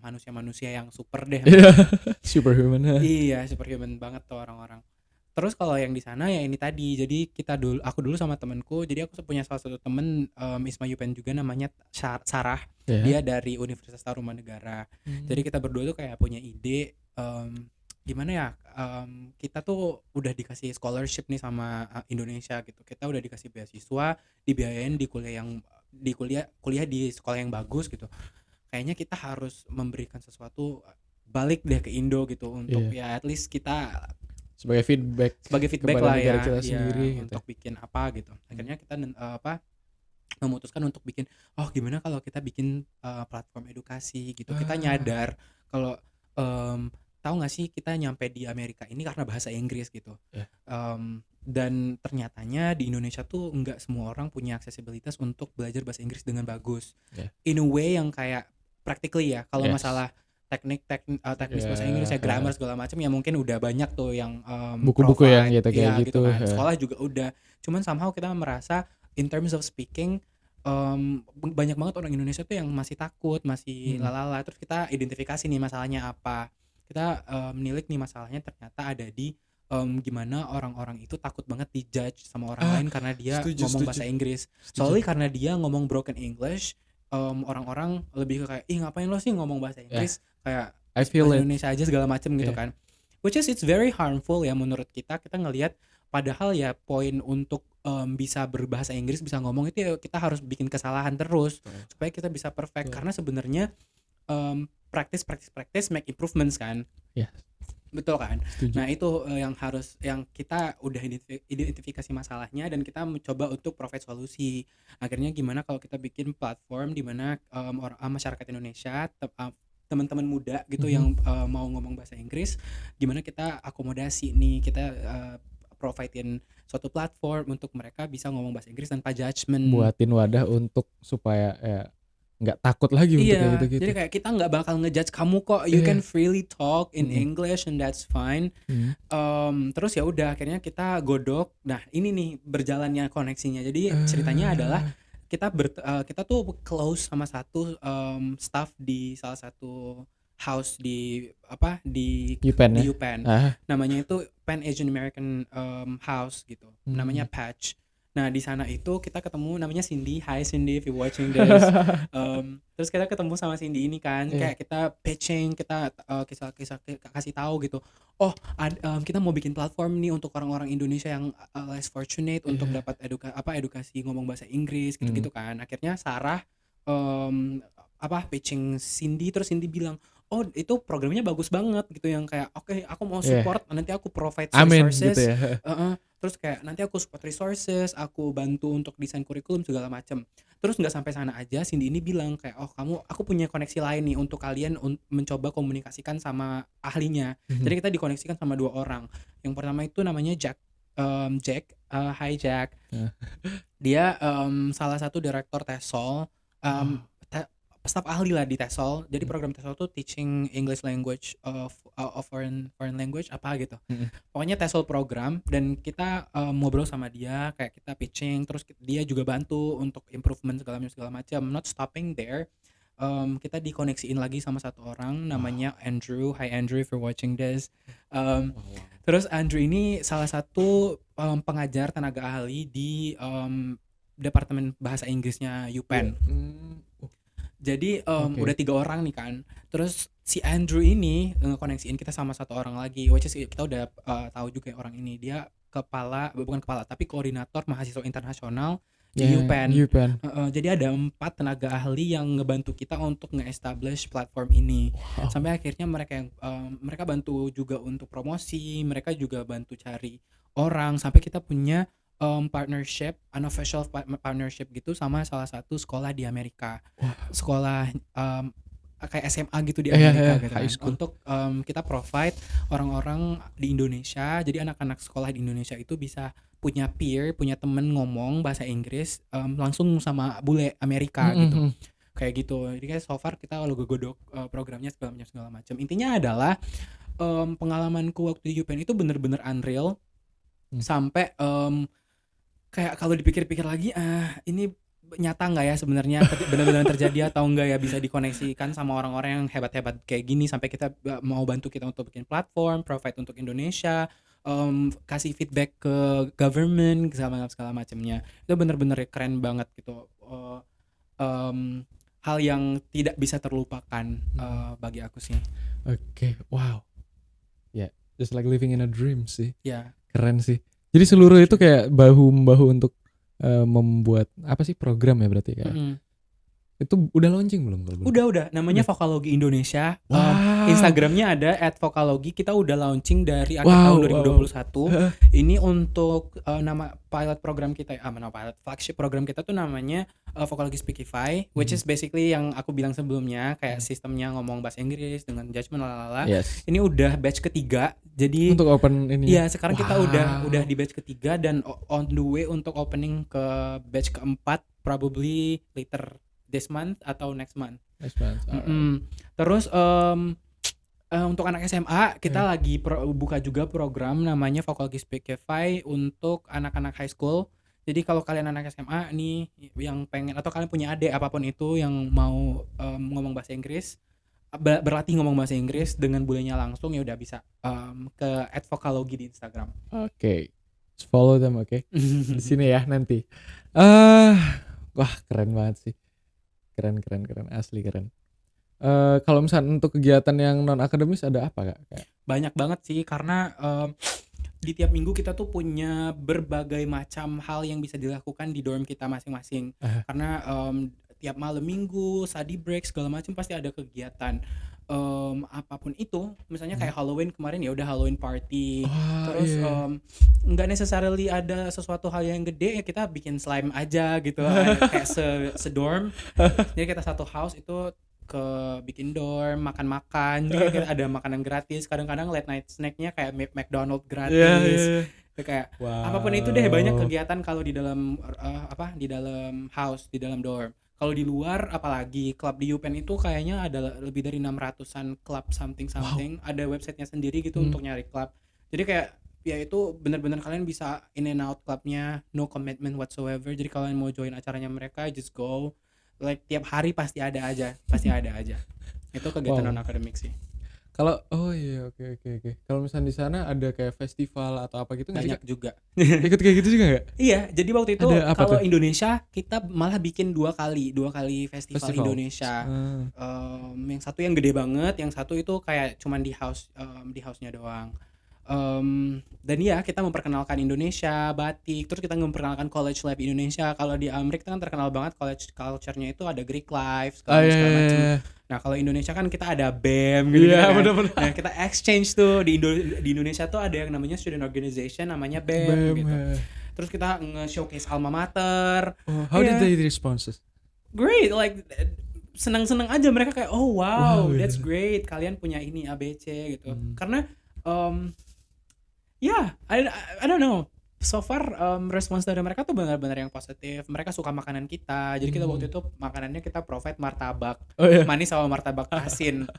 B: manusia-manusia yang super deh.
A: Superhuman.
B: Iya, superhuman banget tuh orang-orang. Terus kalau yang di sana ya ini tadi, jadi aku dulu sama temenku, jadi aku punya salah satu temen ISMA UPenn juga, namanya Sarah. Dia dari Universitas Tarumanegara. Jadi kita berdua tuh kayak punya ide gimana ya, kita tuh udah dikasih scholarship nih sama Indonesia gitu, kita udah dikasih beasiswa, dibiayain kuliah di sekolah yang bagus gitu. Kayaknya kita harus memberikan sesuatu balik deh ke Indo gitu, untuk ya at least kita
A: sebagai feedback
B: lah ya,
A: sendiri
B: untuk bikin apa gitu. Akhirnya kita memutuskan untuk bikin, gimana kalau kita bikin platform edukasi gitu. Kita nyadar kalau tahu nggak sih, kita nyampe di Amerika ini karena bahasa Inggris gitu. Dan ternyatanya di Indonesia tuh nggak semua orang punya aksesibilitas untuk belajar bahasa Inggris dengan bagus. In a way yang kayak practically ya. Kalau masalah teknis bahasa Inggris ya, grammar segala macam ya mungkin udah banyak tuh yang
A: buku-buku yang gitu
B: kan. Sekolah juga udah. Cuman somehow kita merasa in terms of speaking banyak banget orang Indonesia tuh yang masih takut, masih lalala. Terus kita identifikasi nih masalahnya apa. Kita menilik nih masalahnya ternyata ada di gimana orang-orang itu takut banget dijudge sama orang lain karena dia ngomong bahasa Inggris. Soalnya karena dia ngomong broken English, orang-orang lebih ke kayak, ngapain lo sih ngomong bahasa Inggris, kayak bahasa Indonesia aja segala macem gitu kan. Which is it's very harmful ya menurut kita ngelihat, padahal ya poin untuk bisa berbahasa Inggris, bisa ngomong itu ya kita harus bikin kesalahan terus supaya kita bisa perfect. Karena sebenarnya practice make improvements kan. Betul kan? Setuju. Nah itu yang kita udah identifikasi masalahnya, dan kita mencoba untuk provide solusi. Akhirnya gimana kalau kita bikin platform di mana masyarakat Indonesia, teman-teman muda gitu yang mau ngomong bahasa Inggris, gimana kita akomodasi nih, kita providein suatu platform untuk mereka bisa ngomong bahasa Inggris tanpa judgement.
A: Buatin wadah untuk supaya nggak takut lagi untuk kayak gitu-gitu.
B: Jadi kayak kita nggak bakal ngejudge kamu kok, you can freely talk in English and that's fine. Terus ya udah, akhirnya kita godok. Nah ini nih berjalannya koneksinya. Jadi ceritanya adalah kita tuh close sama satu staff di salah satu house di UPenn. Namanya itu Pan Asian American House gitu. Namanya Patch. Nah di sana itu kita ketemu, namanya Cindy. Hi Cindy if you watching this. Terus kita ketemu sama Cindy ini kan, kayak kita pitching, kita kasih tahu gitu. Kita mau bikin platform nih untuk orang-orang Indonesia yang less fortunate untuk dapat edukasi ngomong bahasa Inggris gitu-gitu kan. Akhirnya Sarah pitching Cindy, terus Cindy bilang, itu programnya bagus banget gitu, yang kayak oke, aku mau support, nanti aku provide resources.
A: Gitu ya.
B: Terus kayak nanti aku support resources, aku bantu untuk desain kurikulum segala macam. Terus nggak sampai sana aja, Cindy ini bilang kayak, aku punya koneksi lain nih untuk kalian mencoba komunikasikan sama ahlinya. Jadi kita dikoneksikan sama 2 orang. Yang pertama itu namanya Jack. Hi Jack. Dia salah satu direktur TESOL, staf ahli lah di TESOL. Jadi program TESOL tuh teaching English language of foreign language apa gitu. Pokoknya TESOL program, dan kita ngobrol sama dia, kayak kita pitching, terus dia juga bantu untuk improvement segala macam. Not stopping there. Kita dikoneksiin lagi sama satu orang namanya Andrew. Hi Andrew if you're watching this. Terus Andrew ini salah satu pengajar tenaga ahli di Departemen Bahasa Inggrisnya UPenn. Jadi udah 3 orang nih kan. Terus si Andrew ini ngekoneksiin kita sama satu orang lagi, which is kita udah tahu juga orang ini. Dia koordinator mahasiswa internasional di UPenn.
A: UPenn.
B: Jadi ada 4 tenaga ahli yang ngebantu kita untuk nge-establish platform ini. Sampai akhirnya mereka bantu juga untuk promosi, mereka juga bantu cari orang, sampai kita punya partnership, unofficial partnership gitu sama salah satu sekolah di Amerika. Sekolah kayak SMA gitu di Amerika gitu kan. Untuk kita provide orang-orang di Indonesia, jadi anak-anak sekolah di Indonesia itu bisa punya peer, punya temen ngomong bahasa Inggris langsung sama bule Amerika gitu. Kayak gitu. Jadi kayak so far kita godok programnya segala macam. Intinya adalah pengalamanku waktu di UPenn itu bener-bener unreal. Sampai kayak kalau dipikir-pikir lagi ini nyata nggak ya sebenarnya benar-benar terjadi atau enggak ya, bisa dikoneksikan sama orang-orang yang hebat-hebat kayak gini sampai kita mau bantu kita untuk bikin platform, provide untuk Indonesia, kasih feedback ke government segala macamnya. Itu benar-benar keren banget gitu. Hal yang tidak bisa terlupakan bagi aku sih.
A: Oke, wow. Ya, just like living in a dream sih.
B: Ya.
A: Keren sih. Jadi seluruh itu kayak bahu-membahu untuk membuat apa sih program ya berarti kayak. Itu udah launching belum?
B: Udah. Namanya Vokalogi Indonesia. Instagramnya ada @vokalogi. Kita udah launching dari akhir tahun 2021. Ini untuk nama pilot program kita, pilot flagship program kita tuh namanya Vokalogi Speakify, which is basically yang aku bilang sebelumnya, kayak sistemnya ngomong bahasa Inggris dengan judgement lalala.
A: Yes.
B: Ini udah batch ketiga. Jadi
A: untuk open ini.
B: Iya, sekarang kita udah di batch ketiga dan on the way untuk opening ke batch keempat, probably later this month atau next month. Terus untuk anak SMA kita lagi buka juga program namanya Vokalogi Speakify untuk anak-anak high school. Jadi kalau kalian anak SMA nih yang pengen, atau kalian punya adik apapun itu yang mau ngomong bahasa Inggris, berlatih ngomong bahasa Inggris dengan bulenya langsung, ya udah bisa ke @vokalogi di Instagram.
A: Oke. Follow them, oke. Di sini ya nanti. Wah, keren banget sih. Keren, asli keren. Kalau misalnya untuk kegiatan yang non akademis ada apa Kak?
B: Banyak banget sih, karena di tiap minggu kita tuh punya berbagai macam hal yang bisa dilakukan di dorm kita masing-masing. Karena tiap malam minggu, study break segala macam pasti ada kegiatan. Apapun itu, misalnya kayak Halloween kemarin ya udah Halloween party. Terus nggak necessarily ada sesuatu hal yang gede, ya kita bikin slime aja gitu. Kayak sedorm. Jadi kita satu house itu ke bikin dorm, makan-makan. Jadi ada makanan gratis. Kadang-kadang late night snacknya kayak McDonald's gratis. Kayak apapun itu deh, banyak kegiatan kalau di dalam di dalam house, di dalam dorm. Kalau di luar, apalagi klub di UPenn itu kayaknya ada lebih dari 600-an klub something. Ada websitenya sendiri gitu untuk nyari klub. Jadi kayak ya itu benar-benar kalian bisa in and out klubnya, no commitment whatsoever. Jadi kalian mau join acaranya mereka, just go. Like tiap hari pasti ada aja. Itu kegiatan non akademik sih.
A: Kalau oke. Kalau misalnya di sana ada kayak festival atau apa gitu nggak sih?
B: Banyak juga.
A: Ikut kayak gitu juga nggak?
B: Iya, jadi waktu itu kalau Indonesia kita malah bikin dua kali festival Indonesia. Yang satu yang gede banget, yang satu itu kayak cuman di house-nya doang. Dan ya kita memperkenalkan Indonesia, batik, terus kita memperkenalkan college life Indonesia. Kalau di Amerika kan terkenal banget college culture-nya itu ada Greek life segala macam. Nah kalau Indonesia kan kita ada BEM gitu kan. Bener-bener. Nah kita exchange tuh di Indonesia tuh ada yang namanya student organization namanya BEM gitu. Terus kita nge-showcase alma mater.
A: How did they respond?
B: Great, like senang-senang aja mereka kayak wow, that's great, kalian punya ini ABC gitu. Karena I don't know. So far respons dari mereka tuh benar-benar yang positif. Mereka suka makanan kita. Jadi kita waktu itu makanannya kita provide martabak manis sama martabak asin.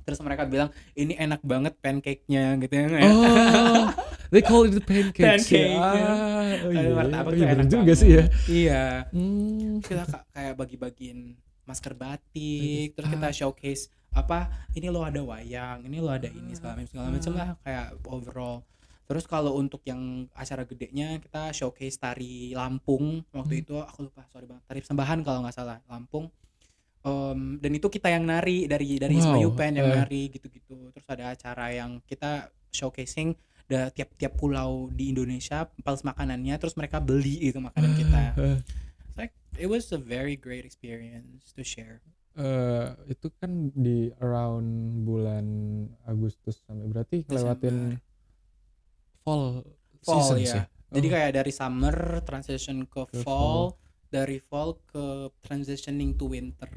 B: Terus mereka bilang ini enak banget pancake-nya gitu ya.
A: They call it the pancakes.
B: Martabak tuh enak
A: juga sih ya.
B: Iya. Kita kayak bagi-bagiin masker batik. Terus kita showcase ini lo ada wayang, ini lo ada ini segala macam lah, kayak overall. Terus kalau untuk yang acara gedenya kita showcase tari Lampung waktu itu, aku lupa, sorry banget, tari Sembahan kalau nggak salah, Lampung. Dan itu kita yang nari dari Isma UPenn yang nari gitu-gitu. Terus ada acara yang kita showcasing tiap-tiap pulau di Indonesia pals makanannya, terus mereka beli itu makanan kita. Like it was a very great experience to share.
A: Itu kan di around bulan Agustus sampai berarti lewatin fall season
B: ya.
A: sih.
B: Jadi kayak dari summer transition ke fall, dari fall ke transitioning to winter.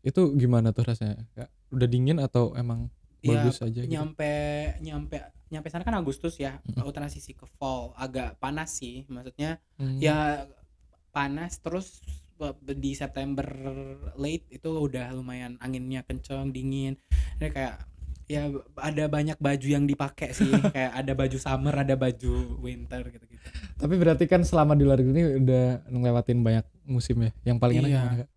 A: Itu gimana tuh rasanya? Udah dingin atau emang bagus aja gitu?
B: Nyampe sana kan Agustus ya. Transisi ke fall agak panas sih, maksudnya ya panas, terus di September late itu udah lumayan anginnya kenceng, dingin. Ini kayak ya ada banyak baju yang dipakai sih. Kayak ada baju summer, ada baju winter gitu-gitu.
A: Tapi berarti kan selama di luar negeri udah ngelewatin banyak musim ya. Yang paling enak gimana, Kak?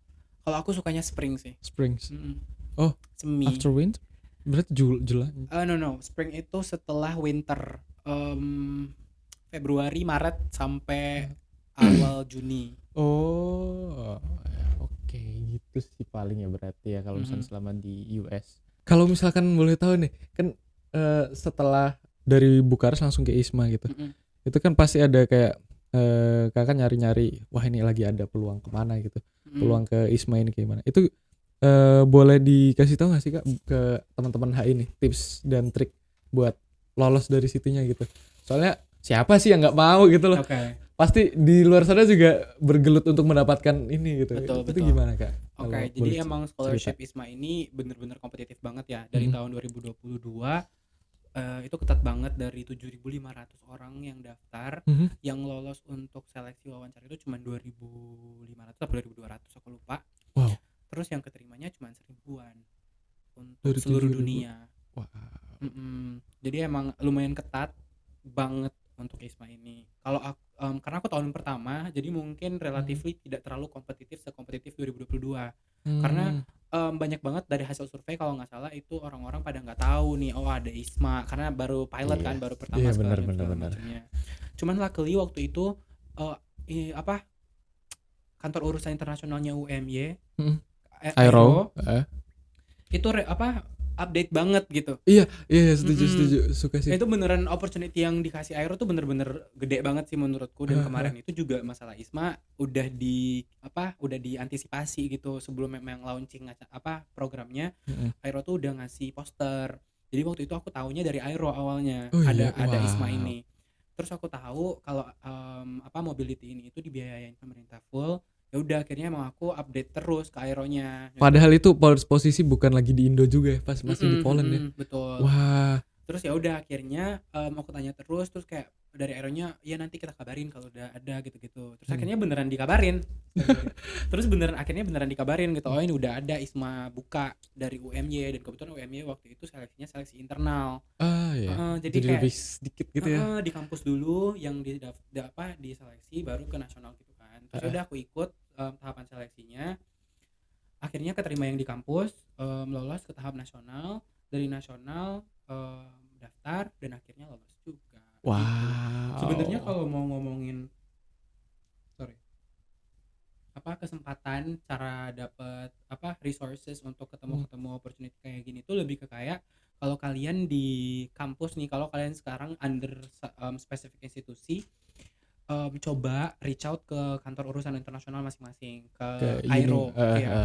B: Kalau aku sukanya spring sih.
A: Spring. Oh, semi. After winter? Berarti Julai?
B: No. Spring itu setelah winter. Februari, Maret sampai awal Juni.
A: Oh, oke, gitu sih paling ya berarti ya kalau misalnya selama di US. Kalau misalkan boleh tahu nih, kan setelah dari Bukares langsung ke ISMA gitu, itu kan pasti ada kayak kakak nyari-nyari, wah ini lagi ada peluang kemana gitu, peluang ke ISMA ini gimana? Itu boleh dikasih tahu nggak sih Kak ke teman-teman HI nih tips dan trik buat lolos dari situnya gitu? Soalnya siapa sih yang nggak mau gitu loh? Pasti di luar sana juga bergelut untuk mendapatkan ini gitu. Betul. Gimana Kak?
B: Jadi emang scholarship ISMA ini bener-bener kompetitif banget ya. Dari tahun 2022 itu ketat banget, dari 7.500 orang yang daftar, yang lolos untuk seleksi wawancara itu cuma 2.500 atau 2.200 aku lupa.
A: Wow.
B: Terus yang keterimanya cuma 1.000-an untuk seluruh dunia.
A: Wow.
B: Jadi emang lumayan ketat banget untuk ISMA ini. Kalau karena aku tahun pertama, jadi mungkin relatively tidak terlalu sekompetitif 2022. Karena banyak banget dari hasil survei kalau nggak salah itu orang-orang pada nggak tahu nih, oh ada ISMA, karena baru pilot kan, baru pertama sekali segala macamnya. Cuman luckily waktu itu kantor urusan internasionalnya UMY, Aero itu update banget gitu. Iya,
A: setuju, suka sih.
B: Itu beneran opportunity yang dikasih Aero tuh bener-bener gede banget sih menurutku. Dan kemarin itu juga masalah ISMA udah diantisipasi gitu sebelum memang launching programnya. Aero tuh udah ngasih poster. Jadi waktu itu aku taunya dari Aero awalnya ada ISMA ini. Terus aku tahu kalau mobility ini itu dibiayain pemerintah full. Ya udah, akhirnya emang aku update terus ke Aeronya.
A: Padahal itu posisi bukan lagi di Indo juga ya, pas masih di Poland ya.
B: Betul.
A: Wah.
B: Terus ya udah akhirnya aku tanya terus kayak dari Aeronya, ya nanti kita kabarin kalau udah ada gitu-gitu. Terus akhirnya beneran dikabarin. akhirnya beneran dikabarin gitu. Oh ini udah ada ISMA buka dari UMY, dan kebetulan UMY waktu itu seleksinya seleksi internal. Jadi kayak
A: lebih sedikit gitu ya.
B: Di kampus dulu yang diseleksi baru ke nasional gitu kan. Terus udah aku ikut tahapan seleksinya, akhirnya keterima yang di kampus, lolos ke tahap nasional, dari nasional daftar dan akhirnya lolos juga.
A: Wow.
B: Gitu. Sebenarnya kalau mau ngomongin kesempatan, cara dapat resources untuk ketemu opportunity kayak gini tuh lebih ke kayak kalau kalian di kampus nih, kalau kalian sekarang under specific institusi, coba reach out ke kantor urusan internasional masing-masing, ke Aero,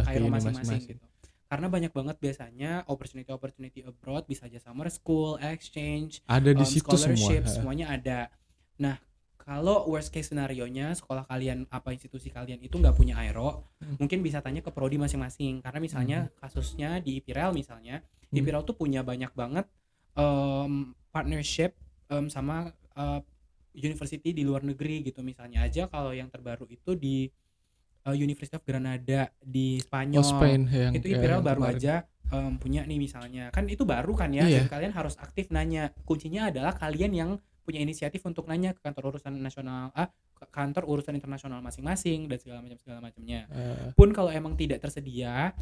B: Aero masing-masing gitu. Karena banyak banget biasanya opportunity abroad, bisa aja summer school, exchange,
A: ada di situ
B: scholarship, semuanya ada. Nah, kalau worst case scenario-nya sekolah kalian institusi kalian itu nggak punya Aero, mungkin bisa tanya ke prodi masing-masing. Karena misalnya kasusnya di IPIREL misalnya, IPIREL tuh punya banyak banget partnership sama university di luar negeri gitu. Misalnya aja kalau yang terbaru itu di University of Granada di Spanyol.
A: Spain,
B: itu IPIREL baru kemarin aja punya nih misalnya. Kan itu baru kan ya. Jadi kalian harus aktif nanya. Kuncinya adalah kalian yang punya inisiatif untuk nanya ke kantor urusan nasional, kantor urusan internasional masing-masing dan segala macamnya. Pun kalau emang tidak tersedia,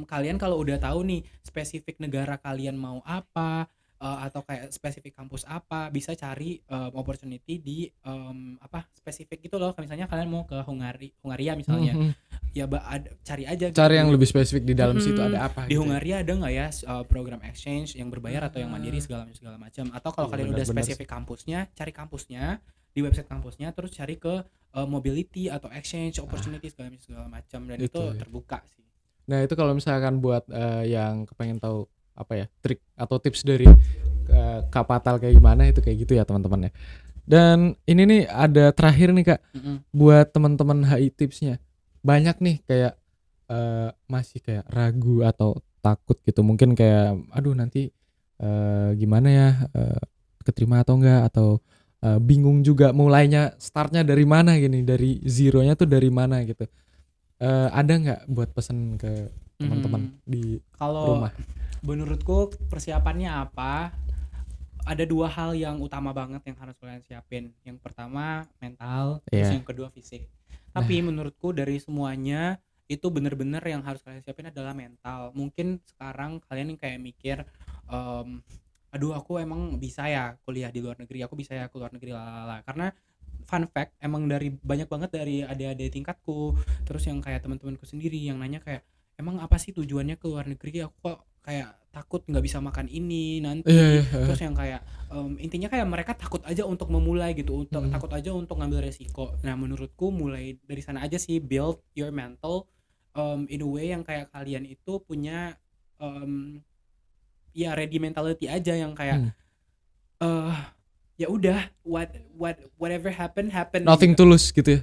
B: kalian kalau udah tahu nih spesifik negara kalian mau apa, atau kayak spesifik kampus apa, bisa cari opportunity di spesifik gitu loh. Kayak misalnya kalian mau ke Hungaria misalnya, ya cari aja gitu
A: Cari yang
B: dulu.
A: lebih spesifik di dalam situ ada apa
B: Di
A: gitu.
B: Hungaria ada nggak ya program exchange yang berbayar atau yang mandiri segala macam. Atau kalau kalian udah spesifik kampusnya, cari kampusnya di website kampusnya, terus cari ke mobility atau exchange opportunity segala macam, dan itu terbuka sih.
A: Nah itu kalau misalkan buat yang kepengen tahu apa ya trik atau tips dari Kak Patal kayak gimana, itu kayak gitu ya teman-teman ya. Dan ini nih ada terakhir nih Kak, buat teman-teman HI tipsnya. Banyak nih kayak masih kayak ragu atau takut gitu, mungkin kayak aduh nanti gimana ya, keterima atau enggak, atau bingung juga mulainya startnya dari mana gini, dari zeronya tuh dari mana gitu. Ada nggak buat pesan ke teman-teman di rumah?
B: Menurutku persiapannya apa? Ada 2 hal yang utama banget yang harus kalian siapin. Yang pertama mental, terus yang kedua fisik. Tapi menurutku dari semuanya itu bener-bener yang harus kalian siapin adalah mental. Mungkin sekarang kalian kayak mikir, aduh aku emang bisa ya kuliah di luar negeri, aku bisa ya keluar negeri lalala. Karena fun fact, emang dari banyak banget dari adik-adik tingkatku, terus yang kayak teman-temanku sendiri yang nanya kayak, emang apa sih tujuannya ke luar negeri, aku kok kayak takut nggak bisa makan ini nanti. Terus yang kayak intinya kayak mereka takut aja untuk memulai gitu, takut aja untuk ngambil resiko. Nah menurutku mulai dari sana aja sih, build your mental in a way yang kayak kalian itu punya ya ready mentality aja, yang kayak ya udah whatever happen
A: Nothing
B: gitu.
A: tulus gitu ya.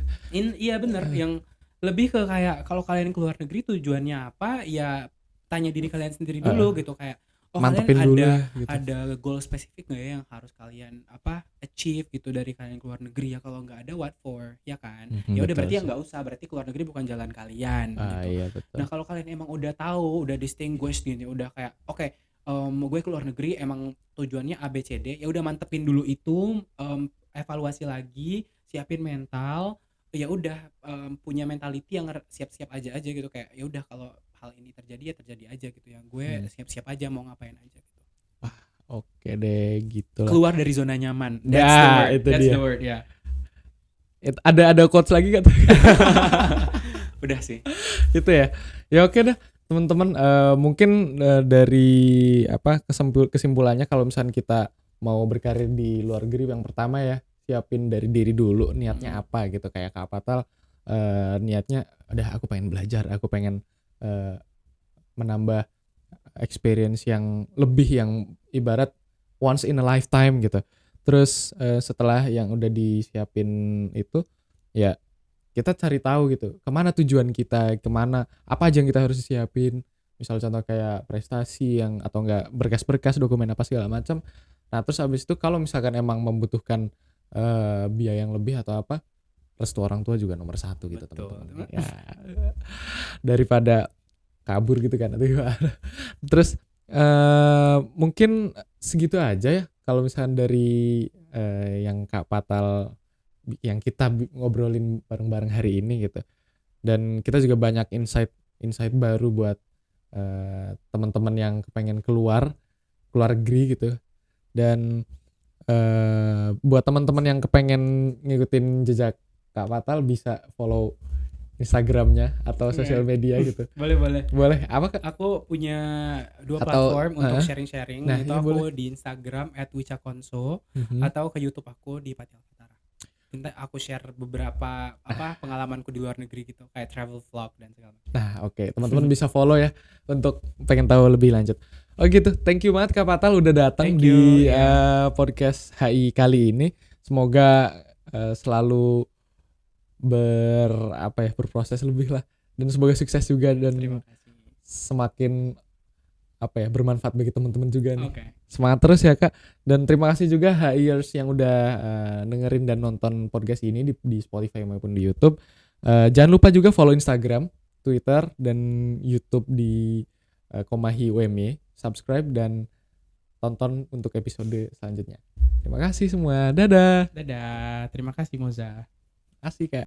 B: Iya bener, yang lebih ke kayak kalau kalian keluar negeri tujuannya apa, ya tanya diri kalian sendiri dulu gitu, kayak
A: mantepin
B: kalian
A: dulu
B: ada
A: gitu.
B: goal spesifik nggak ya yang harus kalian achieve gitu dari kalian keluar negeri. Ya kalau nggak ada, what for, ya kan. Ya udah berarti ya nggak usah, berarti keluar negeri bukan jalan kalian gitu.
A: Iya, betul.
B: Nah kalau kalian emang udah tahu, udah distinguish gitu, udah kayak oke, gue keluar negeri emang tujuannya ABCD, ya udah mantepin dulu itu, evaluasi lagi, siapin mental, ya udah punya mentality yang siap-siap aja gitu, kayak ya udah kalau hal ini terjadi ya terjadi aja gitu ya, gue siap-siap aja mau ngapain aja gitu.
A: Oke deh gitu lah.
B: Keluar dari zona nyaman,
A: that's
B: the word ya.
A: Ada quotes lagi kan?
B: Udah sih
A: gitu ya. Ya oke dah teman-teman, mungkin dari kesimpulannya, kalau misalnya kita mau berkarir di luar negeri, yang pertama ya siapin dari diri dulu niatnya apa gitu. Kayak Kak Patal niatnya udah aku pengen belajar, aku pengen menambah experience yang lebih, yang ibarat once in a lifetime gitu. Terus setelah yang udah disiapin itu, ya kita cari tahu gitu kemana tujuan kita, kemana apa aja yang kita harus siapin. Misal contoh kayak prestasi yang atau enggak berkas-berkas dokumen apa segala macam. Nah terus habis itu kalau misalkan emang membutuhkan biaya yang lebih atau apa, restu orang tua juga nomor 1 gitu teman-teman ya, daripada kabur gitu kan. Terus mungkin segitu aja ya kalau misalkan dari yang Kak Patal yang kita ngobrolin bareng-bareng hari ini gitu. Dan kita juga banyak insight baru buat teman-teman yang kepengen keluar negeri gitu. Dan buat teman-teman yang kepengen ngikutin jejak Kak Patal, bisa follow Instagramnya atau sosial media gitu. Boleh apa Kak?
B: Aku punya 2 platform untuk sharing-sharing. Nah, itu aku boleh di Instagram @wicakonso atau ke YouTube aku di Pati Alfitara. Nanti aku share beberapa pengalamanku di luar negeri gitu, kayak travel vlog dan segala macam.
A: Nah, oke. Teman-teman bisa follow ya untuk pengen tahu lebih lanjut. Oh gitu. Thank you banget Kak Patal udah datang di podcast HI kali ini. Semoga selalu berproses lebih lah, dan semoga sukses juga, dan semakin bermanfaat bagi teman-teman juga nih. Semangat terus ya Kak, dan terima kasih juga HIers yang udah dengerin dan nonton podcast ini di Spotify maupun di YouTube. Jangan lupa juga follow Instagram, Twitter, dan YouTube di Komahi UMY. Subscribe dan tonton untuk episode selanjutnya. Terima kasih semua. Dadah.
B: Terima kasih Moza.
A: Asik Kak.